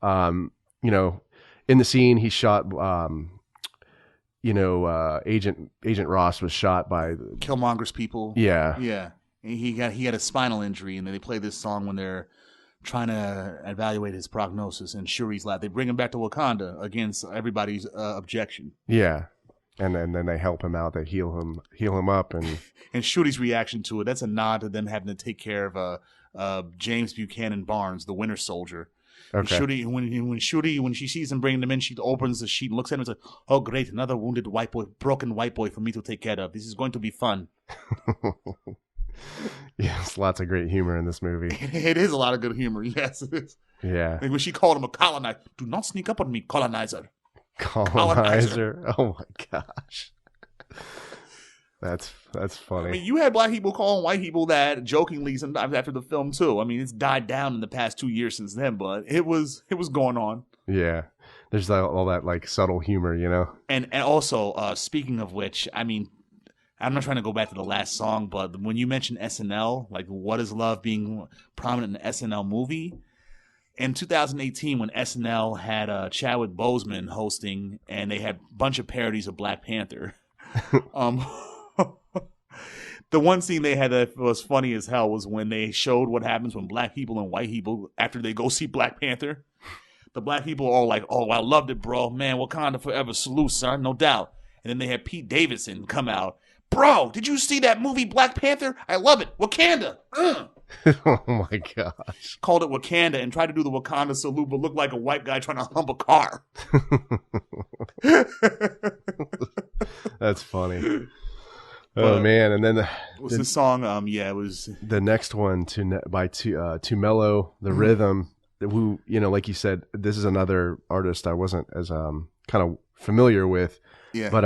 In the scene, he shot. Agent Ross was shot by Killmonger's people. Yeah. Yeah. He had a spinal injury, and they play this song when they're trying to evaluate his prognosis in Shuri's lab. They bring him back to Wakanda against everybody's objection. Yeah. And then they help him out. They heal him up, and and Shuri's reaction to it, that's a nod to them having to take care of James Buchanan Barnes, the Winter Soldier. Okay. Shuri, when she sees him bringing them in, she opens the sheet and looks at him and says, "Oh, great, another wounded white boy, broken white boy for me to take care of. This is going to be fun." Yes, lots of great humor in this movie. It is a lot of good humor. Yes, it is. Yeah. Like when she called him a colonizer, do not sneak up on me, colonizer. Colonizer. Oh my gosh. That's funny. I mean, you had black people calling white people that jokingly sometimes after the film too. I mean, it's died down in the past 2 years since then, but it was going on. Yeah, there's all that like subtle humor, And also, speaking of which, I mean, I'm not trying to go back to the last song, but when you mentioned SNL, like "What Is Love" being prominent in the SNL movie, in 2018 when SNL had Chadwick Boseman hosting, and they had a bunch of parodies of Black Panther. The one scene they had that was funny as hell was when they showed what happens when black people and white people, after they go see Black Panther, the black people are all like, "Oh, I loved it, bro. Man, Wakanda forever. Salute, son. No doubt." And then they had Pete Davidson come out. "Bro, did you see that movie Black Panther? I love it. Wakanda." Oh my gosh. Called it Wakanda and tried to do the Wakanda salute, but looked like a white guy trying to hump a car. That's funny. Oh man! And then was the song? It was the next one by Tumelo, the Rhythm. Who, like you said, this is another artist I wasn't as kind of familiar with. Yeah. But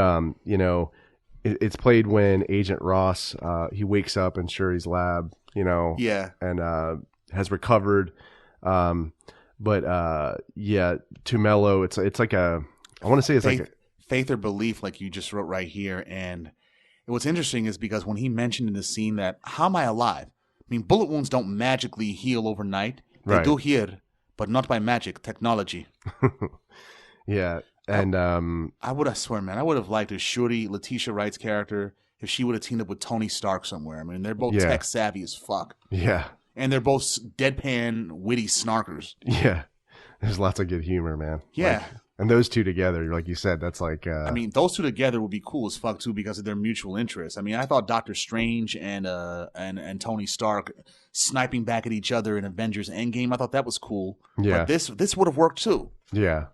it's played when Agent Ross he wakes up in Shuri's lab. Yeah. And has recovered. Tumelo, it's like I want to say it's like faith or belief, like you just wrote right here. And what's interesting is because when he mentioned in the scene that, how am I alive? I mean, bullet wounds don't magically heal overnight. They do here, but not by magic, technology. Yeah. And I swear, man, I would have liked if Shuri, Letitia Wright's character, if she would have teamed up with Tony Stark somewhere. I mean, they're both tech savvy as fuck. Yeah. And they're both deadpan, witty snarkers. Yeah. There's lots of good humor, man. Yeah. And those two together, like you said, that's like... I mean, those two together would be cool as fuck, too, because of their mutual interests. I mean, I thought Doctor Strange and Tony Stark sniping back at each other in Avengers Endgame, I thought that was cool. Yeah. But this would have worked, too. Yeah.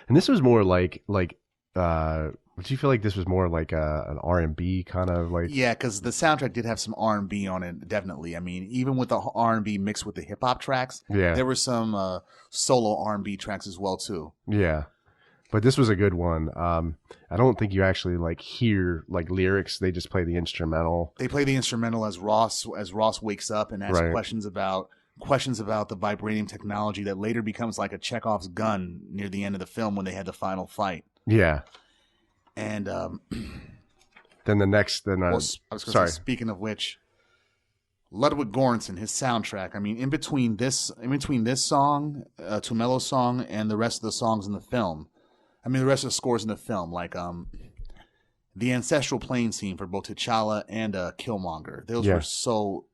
And this was more like would you feel like this was more like an R&B kind of like... Yeah, because the soundtrack did have some R&B on it, definitely. I mean, even with the R&B mixed with the hip-hop tracks, there were some solo R&B tracks as well, too. Yeah. But this was a good one. I don't think you actually like hear like lyrics. They just play the instrumental. They play the instrumental as Ross wakes up and asks questions about the vibranium technology that later becomes like a Chekhov's gun near the end of the film when they had the final fight. Yeah. And then the next, I was going to say, speaking of which, Ludwig Göransson, his soundtrack. I mean, in between this song, Tumelo's song, and the rest of the songs in the film. I mean, the rest of the scores in the film, like the ancestral plane scene for both T'Challa and Killmonger. Those were so,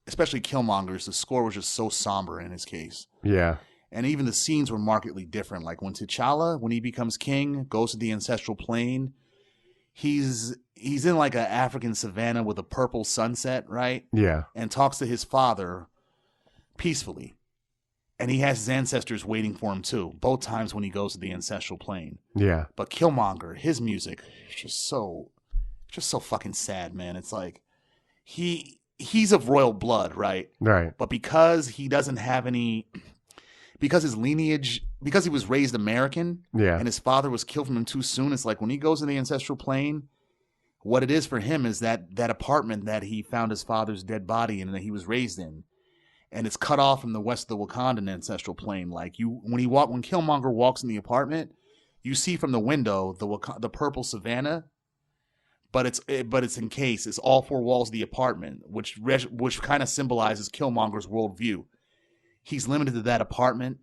especially Killmonger's. The score was just so somber in his case. Yeah. And even the scenes were markedly different. Like when T'Challa, when he becomes king, goes to the ancestral plane, he's in like an African savanna with a purple sunset, right? Yeah. And talks to his father peacefully. And he has his ancestors waiting for him too, both times when he goes to the ancestral plane. Yeah. But Killmonger, his music, is just so fucking sad, man. It's like he's of royal blood, right? Right. But because he doesn't have any, because his lineage, because he was raised American, and his father was killed from him too soon, it's like when he goes to the ancestral plane, what it is for him is that apartment that he found his father's dead body in and that he was raised in. And it's cut off from the west of the Wakandan ancestral plane. Like when Killmonger walks in the apartment, you see from the window the purple savanna, but it's encased. It's all four walls of the apartment, which kind of symbolizes Killmonger's worldview. He's limited to that apartment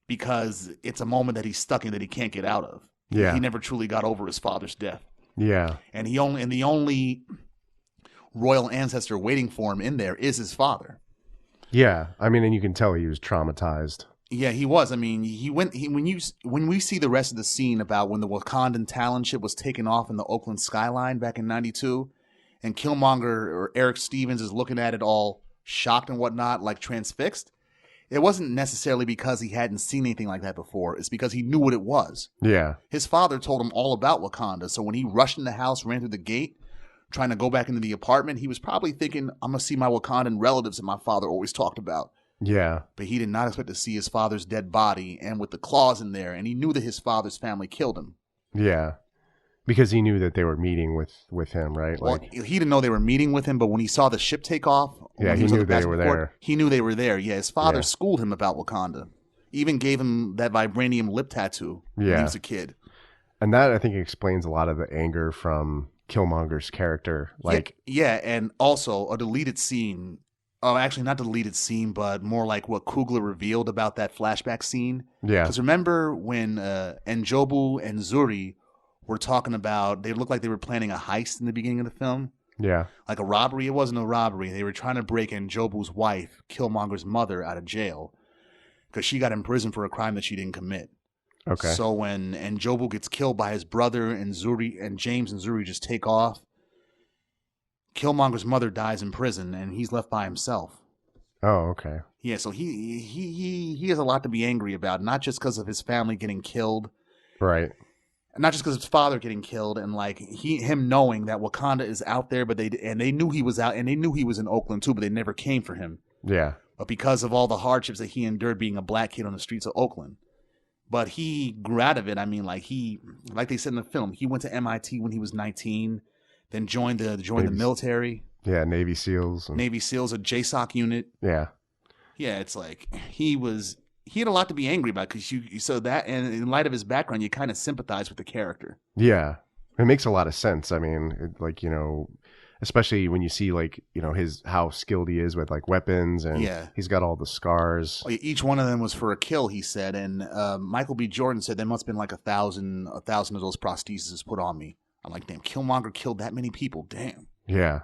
because it's a moment that he's stuck in that he can't get out of. Yeah, he never truly got over his father's death. Yeah, and the only royal ancestor waiting for him in there is his father. Yeah, I mean, and you can tell he was traumatized. Yeah, he was. I mean, when we see the rest of the scene about when the Wakandan Talon ship was taken off in the Oakland skyline back in '92, and Killmonger or Eric Stevens is looking at it all shocked and whatnot, like transfixed. It wasn't necessarily because he hadn't seen anything like that before. It's because he knew what it was. Yeah. His father told him all about Wakanda, so when he rushed in the house, ran through the gate, trying to go back into the apartment, he was probably thinking, I'm going to see my Wakandan relatives that my father always talked about. Yeah. But he did not expect to see his father's dead body and with the claws in there, and he knew that his father's family killed him. Yeah. Because he knew that they were meeting with him, right? Well, he didn't know they were meeting with him, but when he saw the ship take off, yeah, he knew they were there. He knew they were there. Yeah, his father schooled him about Wakanda. Even gave him that vibranium lip tattoo when he was a kid. And that, I think, explains a lot of the anger from Killmonger's character. And also a deleted scene. Oh, actually, not deleted scene, but more like what Coogler revealed about that flashback scene. Yeah. Because remember when N'Jobu and Zuri were talking about, they looked like they were planning a heist in the beginning of the film. Yeah. Like a robbery. It wasn't a robbery. They were trying to break N'Jobu's wife, Killmonger's mother, out of jail because she got imprisoned for a crime that she didn't commit. Okay. So when N'Jobu gets killed by his brother and James and Zuri just take off, Killmonger's mother dies in prison and he's left by himself. Oh, okay. Yeah, so he has a lot to be angry about, not just because of his family getting killed. Right. not just because of his father getting killed, and like him knowing that Wakanda is out there, but they knew he was out, and they knew he was in Oakland too, but they never came for him. Yeah. But because of all the hardships that he endured being a black kid on the streets of Oakland. But he grew out of it. I mean, like they said in the film, he went to MIT when he was 19, then joined the military. Yeah, Navy SEALs. Navy SEALs, a JSOC unit. Yeah. Yeah, it's like he had a lot to be angry about because and in light of his background, you kind of sympathize with the character. Yeah, it makes a lot of sense. I mean, especially when you see how skilled he is with like weapons, and he's got all the scars. Each one of them was for a kill, he said, and Michael B. Jordan said there must have been like 1,000 of those prostheses put on me. I'm like, damn, Killmonger killed that many people. Damn. Yeah.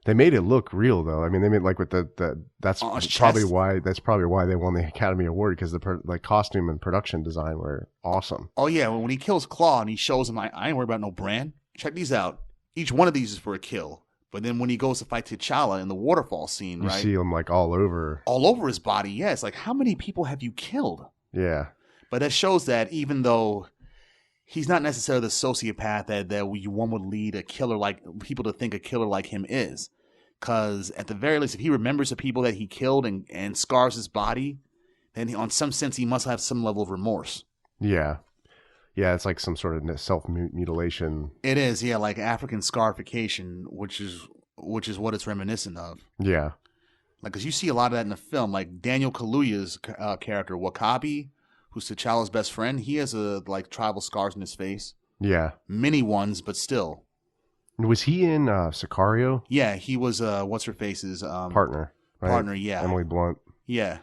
They made it look real, though. I mean, they made like with that's probably why they won the Academy Award, because the costume and production design were awesome. Oh yeah, when he kills Claw and he shows him, I ain't worried about no brand. Check these out. Each one of these is for a kill. But then when he goes to fight T'Challa in the waterfall scene, you see him like all over his body. Yeah, it's like, how many people have you killed? Yeah, but that shows that even though he's not necessarily the sociopath that one would lead a killer like people to think a killer like him is. Because at the very least, if he remembers the people that he killed and scars his body, then on some sense he must have some level of remorse. Yeah. Yeah, it's like some sort of self-mutilation. It is, yeah, like African scarification, which is what it's reminiscent of. Yeah. Like, because you see a lot of that in the film. Like Daniel Kaluuya's character, Wakabi, who's T'Challa's best friend, he has tribal scars in his face. Yeah. Many ones, but still. Was he in Sicario? Yeah, he was, what's-her-face's... partner, right? Partner, yeah. Emily Blunt. Yeah.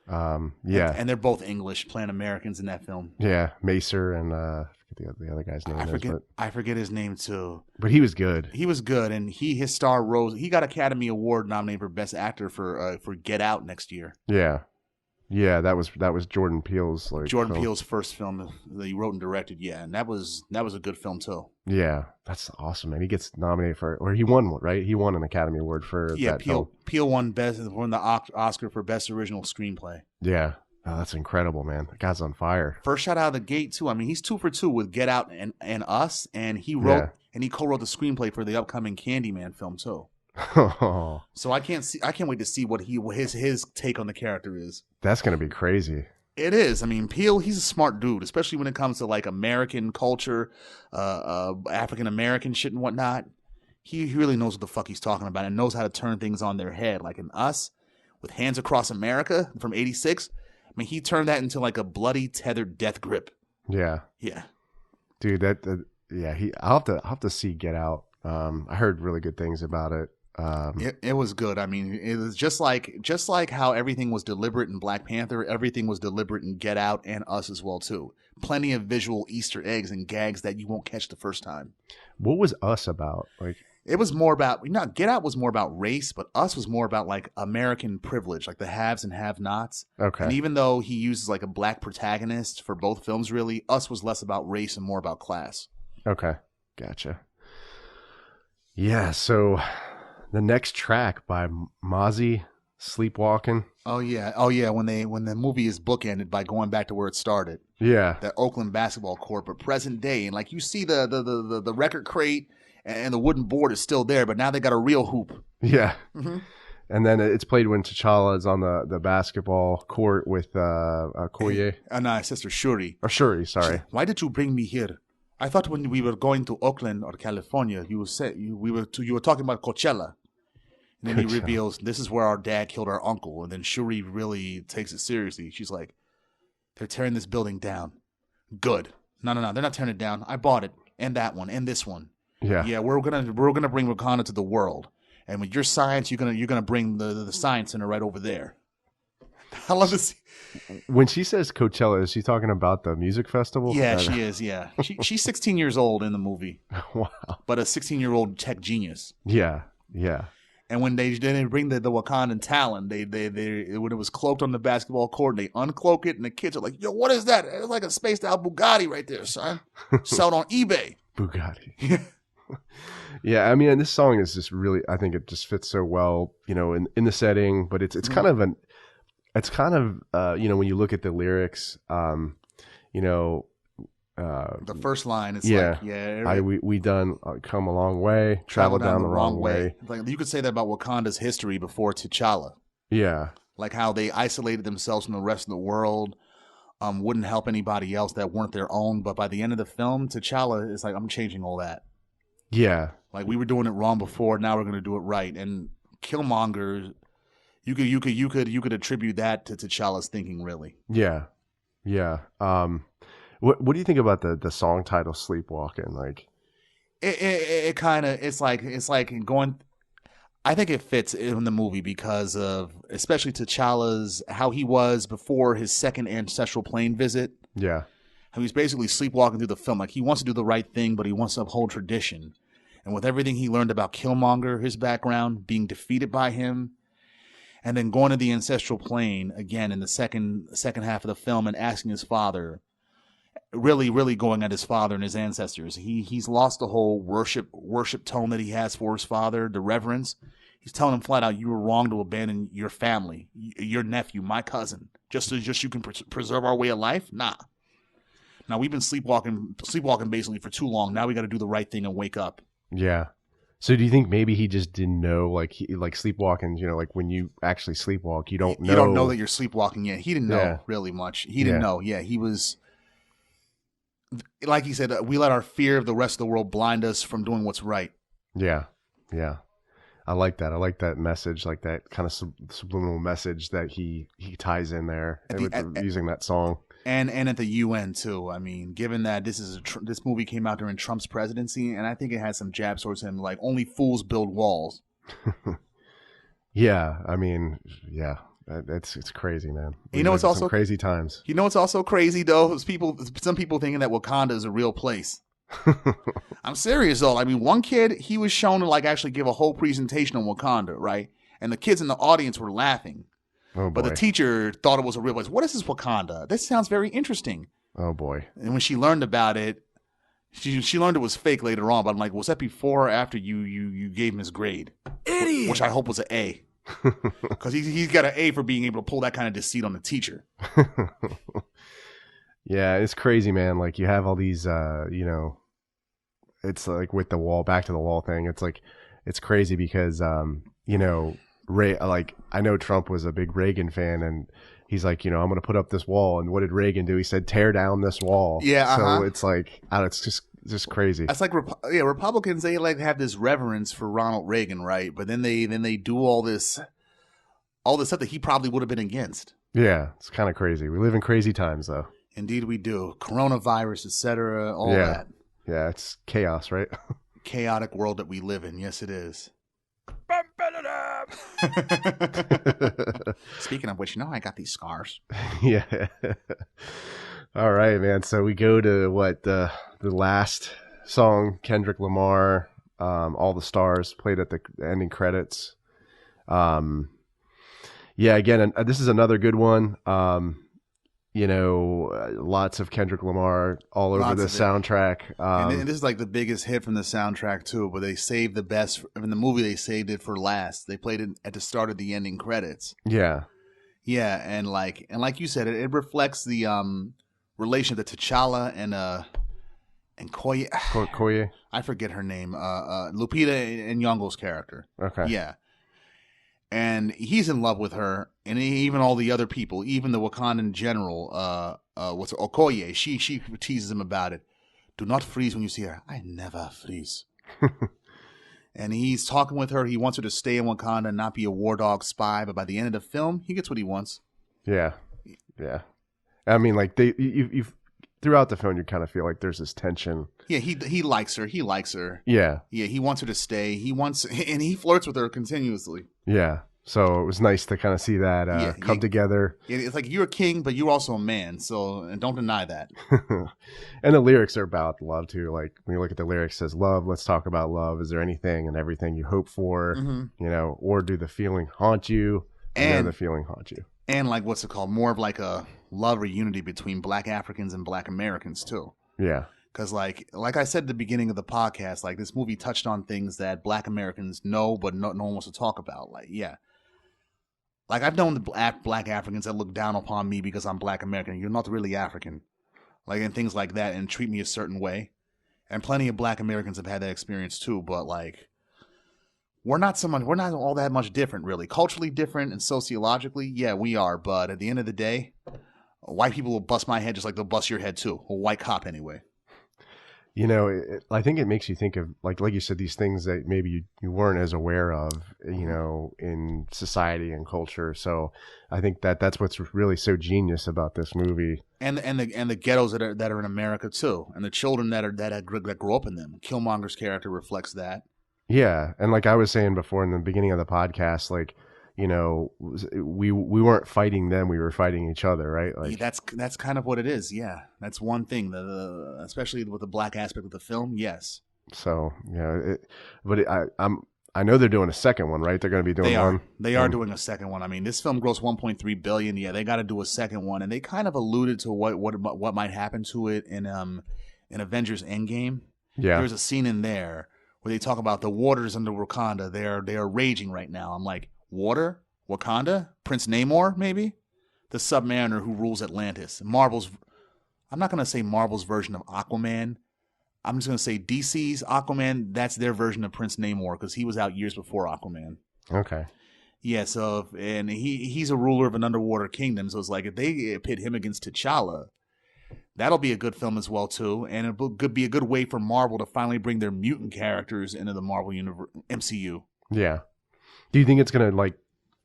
Yeah. And they're both English, playing Americans in that film. Yeah, Macer and I forget the other guy's name. I forget his name, too. But he was good. He was good, and his star rose. He got Academy Award nominated for Best Actor for Get Out next year. Yeah. Yeah, that was Jordan Peele's Peele's first film that he wrote and directed. Yeah, and that was a good film too. Yeah, that's awesome, man. He gets nominated he won, right? He won an Academy Award for that film. Peele won the Oscar for Best Original Screenplay. Yeah, oh, that's incredible, man. The guy's on fire. First shot out of the gate too. I mean, he's 2 for 2 with Get Out and Us, and he wrote and he co-wrote the screenplay for the upcoming Candyman film too. So I can't wait to see what his take on the character is. That's gonna be crazy. It is. I mean, Peele, he's a smart dude, especially when it comes to like American culture, African American shit and whatnot. He really knows what the fuck he's talking about and knows how to turn things on their head. Like in Us, with Hands Across America from '86. I mean, he turned that into like a bloody tethered death grip. Yeah. Yeah. Dude, I'll have to see Get Out. I heard really good things about it. It was good. I mean, it was just like how everything was deliberate in Black Panther, everything was deliberate in Get Out and Us as well too. Plenty of visual Easter eggs and gags that you won't catch the first time. What was Us about? It was more about Get Out was more about race, but Us was more about like American privilege, like the haves and have-nots. Okay. And even though he uses like a black protagonist for both films, really, Us was less about race and more about class. Okay, gotcha. Yeah, so the next track by Mozzie, Sleepwalking. Oh yeah. When the movie is bookended by going back to where it started. Yeah. That Oakland basketball court, but present day, and like you see the record crate and the wooden board is still there, but now they got a real hoop. Yeah. Mm-hmm. And then it's played when T'Challa is on the basketball court with Okoye. And sister Shuri. Or Shuri, sorry. Why did you bring me here? I thought when we were going to Oakland or California, you were talking about Coachella. And then he reveals, this is where our dad killed our uncle. And then Shuri really takes it seriously. She's like, they're tearing this building down. Good. No, they're not tearing it down. I bought it. And that one. And this one. Yeah. Yeah, we're gonna bring Wakanda to the world. And with your science, you're gonna bring the science center right over there. I love this. When she says Coachella, is she talking about the music festival? Yeah, she is, yeah. She's 16 years old in the movie. Wow. But a 16-year-old tech genius. Yeah. And when they bring the Wakandan talent, they when it was cloaked on the basketball court, they uncloak it, and the kids are like, "Yo, what is that? It's like a spaced out Bugatti right there, son. Sell it on eBay." Bugatti. Yeah, I mean, and this song is just really, I think it just fits so well, in the setting. But it's kind of when you look at the lyrics, The first line is we done come a long way, travel down the wrong way. Like you could say that about Wakanda's history before T'Challa. Yeah, like how they isolated themselves from the rest of the world, wouldn't help anybody else that weren't their own. But by the end of the film, T'Challa is like, I'm changing all that. Yeah, like we were doing it wrong before, now we're going to do it right. And Killmonger, you could attribute that to T'Challa's thinking, really. Yeah. What do you think about the song title "Sleepwalking"? Like, it kind of it's like going. I think it fits in the movie because of especially T'Challa's how he was before his second ancestral plane visit. Yeah, how he's basically sleepwalking through the film. Like he wants to do the right thing, but he wants to uphold tradition. And with everything he learned about Killmonger, his background, being defeated by him, and then going to the ancestral plane again in the second half of the film and asking his father. Really going at his father and his ancestors. He's lost the whole worship tone that he has for his father, the reverence. He's telling him flat out, you were wrong to abandon your family, your nephew, my cousin, just so you can preserve our way of life. Nah. Now we've been sleepwalking basically for too long. Now we got to do the right thing and wake up. Yeah. So do you think maybe he just didn't know, like sleepwalking? You know, like when you actually sleepwalk, you don't know. You don't know that you're sleepwalking yet. He didn't know really much. He didn't know. Yeah, he was. Like he said, we let our fear of the rest of the world blind us from doing what's right. Yeah. I like that. I like that message, like that kind of subliminal message that he ties in there using that song. And at the UN too. I mean, given that this movie came out during Trump's presidency, and I think it had some jabs towards him, like only fools build walls. Yeah, I mean, yeah. It's crazy, man. You know, it's also crazy times. You know, what's also crazy though is some people thinking that Wakanda is a real place. I'm serious though. I mean, one kid, he was shown to like actually give a whole presentation on Wakanda, right? And the kids in the audience were laughing. Oh boy. But the teacher thought it was a real place. What is this Wakanda? This sounds very interesting. Oh boy. And when she learned about it, she learned it was fake later on. But I'm like, was that before or after you gave him his grade? Idiot. Which I hope was an A. Because he's got an A for being able to pull that kind of deceit on the teacher. Yeah, it's crazy, man. Like you have all these, it's like with the wall, back to the wall thing. It's like, it's crazy because, like I know Trump was a big Reagan fan, and he's like, I'm going to put up this wall. And what did Reagan do? He said, tear down this wall. Yeah. So it's like, it's just crazy. That's like, Republicans, they like have this reverence for Ronald Reagan, right? But then they do all this stuff that he probably would have been against. Yeah, it's kind of crazy. We live in crazy times, though. Indeed, we do. Coronavirus, etc., all that. Yeah, it's chaos, right? Chaotic world that we live in. Yes, it is. Speaking of which, I got these scars. Yeah. All right, man. So we go to the last song, Kendrick Lamar, All the Stars, played at the ending credits. Yeah, again, this is another good one. Lots of Kendrick Lamar all over the soundtrack. And this is like the biggest hit from the soundtrack too, but they saved the best in the movie. They saved it for last. They played it at the start of the ending credits. Yeah. Yeah. And like you said, it reflects the, relation to T'Challa and Koye. I forget her name. Lupita Nyong'o's character. Okay. Yeah. And he's in love with her, and even all the other people, even the Wakandan general, Okoye, she teases him about it. Do not freeze when you see her. I never freeze. And he's talking with her. He wants her to stay in Wakanda and not be a war dog spy. But by the end of the film, he gets what he wants. Yeah, yeah. I mean, like you throughout the film, you kind of feel like there's this tension. Yeah, he likes her. He likes her. Yeah. Yeah, he wants her to stay. And he flirts with her continuously. Yeah. So it was nice to kind of see that come together. Yeah, it's like you're a king, but you're also a man. So don't deny that. And the lyrics are about love too. Like when you look at the lyrics, it says love. Let's talk about love. Is there anything and everything you hope for? Mm-hmm. Or do the feeling haunt you? And the feeling haunt you. And like what's it called? More of like a love or unity between Black Africans and Black Americans too. Yeah. Because like I said at the beginning of the podcast, like this movie touched on things that Black Americans know, but no one wants to talk about. Like, yeah. Like I've known the Black Africans that look down upon me because I'm Black American. You're not really African. like and things like that, and treat me a certain way. And plenty of Black Americans have had that experience too. But like, we're not all that much different, really. Culturally different and sociologically, yeah, we are. But at the end of the day, white people will bust my head just like they'll bust your head too. A white cop, anyway. You know, I think it makes you think of, like you said, these things that maybe you weren't as aware of, you know, in society and culture. So I think that's what's really so genius about this movie. And the ghettos that are in America too, and the children that grow up in them. Killmonger's character reflects that. Yeah, and like I was saying before in the beginning of the podcast, like, you know, we weren't fighting them, we were fighting each other, right? Like that's kind of what it is. Yeah, that's one thing. Especially with the black aspect of the film. Yes. So yeah, I know they're doing a second one, right? They're going to be doing one. They are doing a second one. I mean, this film grossed $1.3 billion. Yeah, they got to do a second one, and they kind of alluded to what might happen to it in Avengers Endgame. Yeah, there's a scene in there where they talk about the waters under Wakanda. They are raging right now. I'm like, water? Wakanda? Prince Namor, maybe? The Submariner who rules Atlantis. I'm not going to say Marvel's version of Aquaman. I'm just going to say DC's Aquaman, that's their version of Prince Namor because he was out years before Aquaman. Okay. Yeah, so, and he's a ruler of an underwater kingdom, so it's like if they pit him against T'Challa, that'll be a good film as well, too. And it could be a good way for Marvel to finally bring their mutant characters into the Marvel MCU. Yeah. Do you think it's going to, like,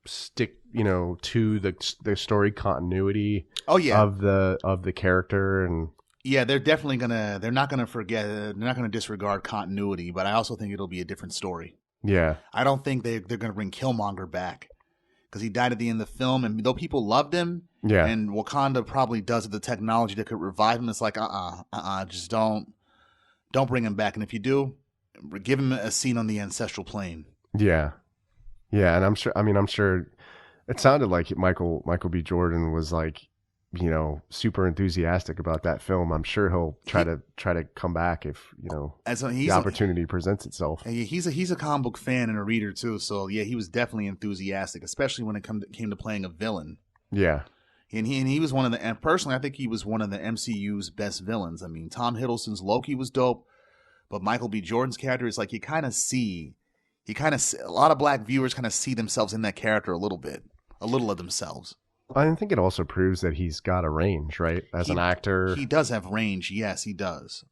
stick, you know, to the story continuity of the character? And yeah, they're not gonna disregard continuity, but I also think it'll be a different story. Yeah. I don't think they're gonna bring Killmonger back because he died at the end of the film, and though people loved him, yeah, and Wakanda probably does the technology that could revive him, it's like just don't bring him back, and if you do, give him a scene on the ancestral plane. Yeah. Yeah, and I'm sure it sounded like Michael B. Jordan was like, you know, super enthusiastic about that film. I'm sure he'll try to come back if, you know, the opportunity presents itself. He's a comic book fan and a reader too, so yeah, he was definitely enthusiastic, especially when it came to playing a villain. Yeah. And he was and personally I think he was one of the MCU's best villains. I mean, Tom Hiddleston's Loki was dope, but Michael B. Jordan's character is like a lot of black viewers kind of see themselves in that character a little of themselves. I think it also proves that he's got a range, right? As an actor. He does have range. Yes, he does.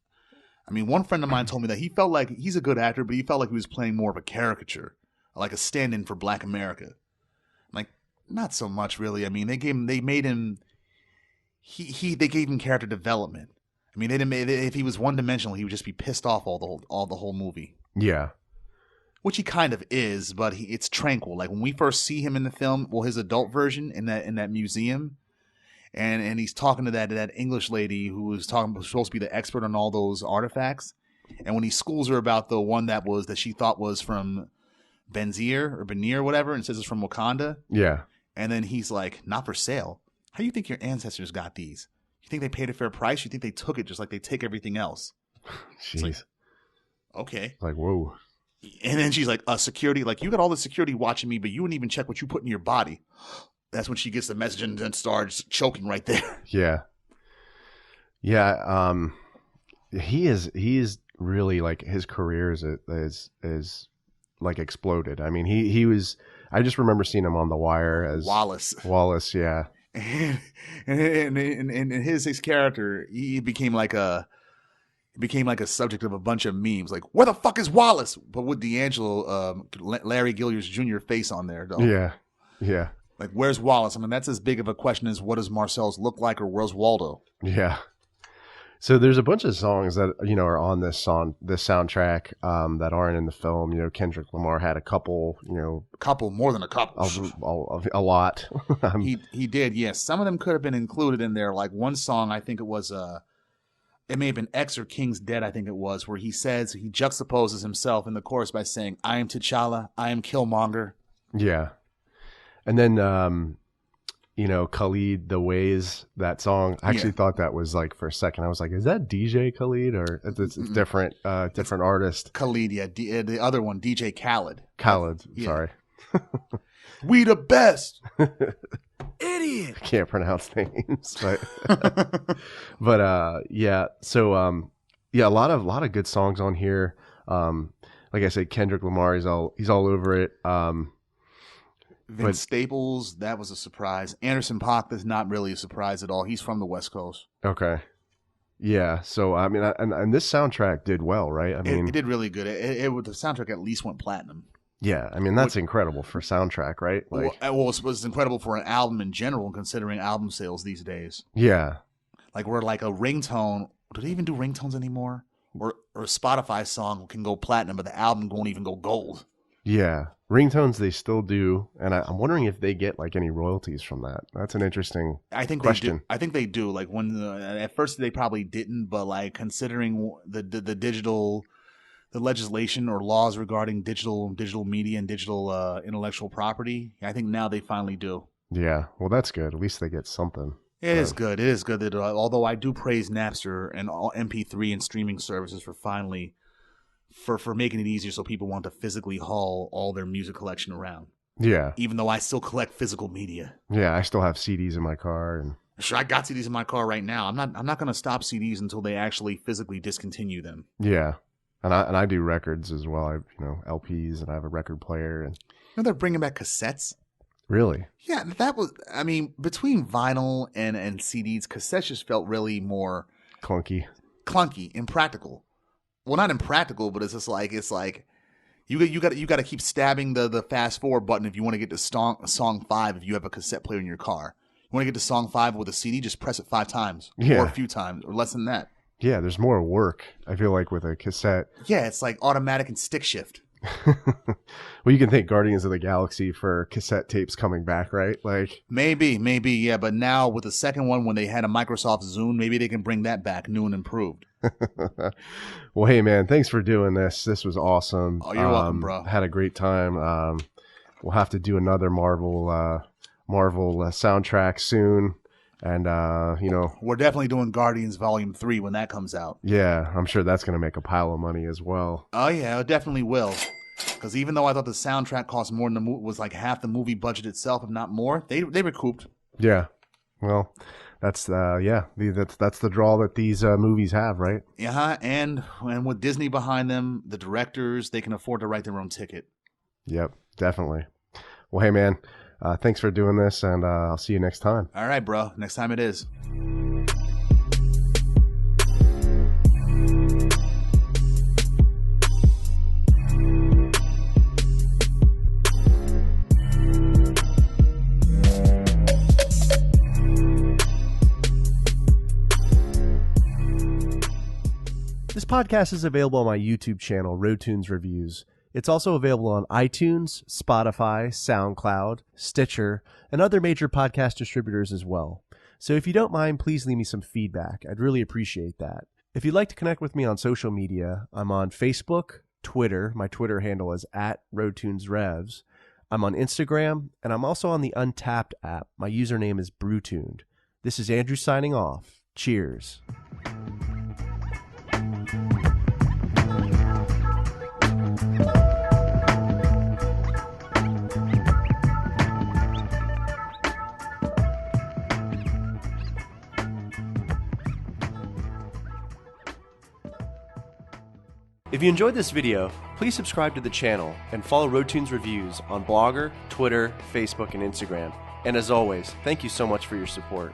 I mean, one friend of mine told me that he felt like he's a good actor, but he felt like he was playing more of a caricature, like a stand-in for Black America. I'm like, not so much really. I mean, they gave him character development. I mean, if he was one-dimensional, he would just be pissed off all the whole movie. Yeah. Which he kind of is, but it's tranquil. Like when we first see him in the film, well, his adult version in that museum, and he's talking to that English lady who was supposed to be the expert on all those artifacts, and when he schools her about the one that she thought was from Benir or whatever, and says it's from Wakanda. Yeah. And then he's like, "Not for sale. How do you think your ancestors got these? You think they paid a fair price? You think they took it just like they take everything else?" Jeez. Like, okay. Like, whoa. And then she's like, security, like, you got all the security watching me, but you wouldn't even check what you put in your body. That's when she gets the message and then starts choking right there. Yeah. Yeah. He is really, like, his career is like exploded. I mean, he was, I just remember seeing him on The Wire as Wallace. Yeah. And his character, he became like a subject of a bunch of memes, like, where the fuck is Wallace? But with D'Angelo, Larry Gilliard's Jr. face on there, though. Yeah, yeah. Like, where's Wallace? I mean, that's as big of a question as what does Marcel's look like or where's Waldo? Yeah. So there's a bunch of songs that, you know, are on this soundtrack that aren't in the film. You know, Kendrick Lamar had a couple, you know. More than a couple. A lot. He did, yes. Some of them could have been included in there. Like one song, I think it was... it may have been X or King's Dead, I think it was, where he juxtaposes himself in the chorus by saying, "I am T'Challa, I am Killmonger." Yeah. And then, you know, Khalid, The Ways, that song, I actually thought that was like, for a second, I was like, is that DJ Khalid or it's a different artist? Khalid, yeah. The other one, DJ Khaled. Khaled, sorry. We the best. Idiot. I can't pronounce names, but yeah. So yeah, a lot of good songs on here. Like I said, Kendrick Lamar, he's all over it. Vince Staples, that was a surprise. Anderson .Paak is not really a surprise at all. He's from the West Coast. Okay. Yeah. So I mean, and this soundtrack did well, right? I mean, it did really good. The soundtrack at least went platinum. Yeah, I mean that's incredible for soundtrack, right? Like, well, it was incredible for an album in general, considering album sales these days. Yeah. Like where like a ringtone, do they even do ringtones anymore? Or a Spotify song can go platinum, but the album won't even go gold. Yeah, ringtones they still do, and I'm wondering if they get like any royalties from that. That's an interesting question. They do. I think they do. Like at first they probably didn't, but like considering the digital, the legislation or laws regarding digital media and digital intellectual property, I think now they finally do. Yeah, well that's good. At least they get something. It is good. It is good that although I do praise Napster and all MP3 and streaming services for finally. For making it easier so people want to physically haul all their music collection around. Yeah. Even though I still collect physical media. Yeah, I still have CDs in my car, and sure, I got CDs in my car right now. I'm not going to stop CDs until they actually physically discontinue them. Yeah, and I do records as well. I LPs, and I have a record player, and they're bringing back cassettes. Really? Yeah, that was. I mean, between vinyl and CDs, cassettes just felt really more clunky, impractical. Well, not impractical, but it's like you got to keep stabbing the fast forward button if you want to get to song 5 if you have a cassette player in your car. You want to get to song 5 with a CD, just press it 5 times or a few times or less than that. Yeah, there's more work, I feel like, with a cassette. Yeah, it's like automatic and stick shift. Well, you can thank Guardians of the Galaxy for cassette tapes coming back, right? Like maybe, yeah. But now with the second one, when they had a Microsoft Zune, maybe they can bring that back, new and improved. Well, hey man, thanks for doing this. This was awesome. Oh, you're welcome, bro. Had a great time. We'll have to do another Marvel soundtrack soon. And, we're definitely doing Guardians Volume 3 when that comes out. Yeah, I'm sure that's going to make a pile of money as well. Oh, yeah, it definitely will. Because even though I thought the soundtrack cost more than the movie, was like half the movie budget itself, if not more, they recouped. Yeah. Well, that's that's the draw that these movies have, right? Yeah, and with Disney behind them, the directors, they can afford to write their own ticket. Yep, definitely. Well, hey, man. Thanks for doing this, and I'll see you next time. All right, bro. Next time it is. This podcast is available on my YouTube channel, RoadTunes Reviews. It's also available on iTunes, Spotify, SoundCloud, Stitcher, and other major podcast distributors as well. So if you don't mind, please leave me some feedback. I'd really appreciate that. If you'd like to connect with me on social media, I'm on Facebook, Twitter. My Twitter handle is @RoadTunesRevs. I'm on Instagram, and I'm also on the Untapped app. My username is Brewtuned. This is Andrew signing off. Cheers. If you enjoyed this video, please subscribe to the channel and follow RoadTunes Reviews on Blogger, Twitter, Facebook, and Instagram. And as always, thank you so much for your support.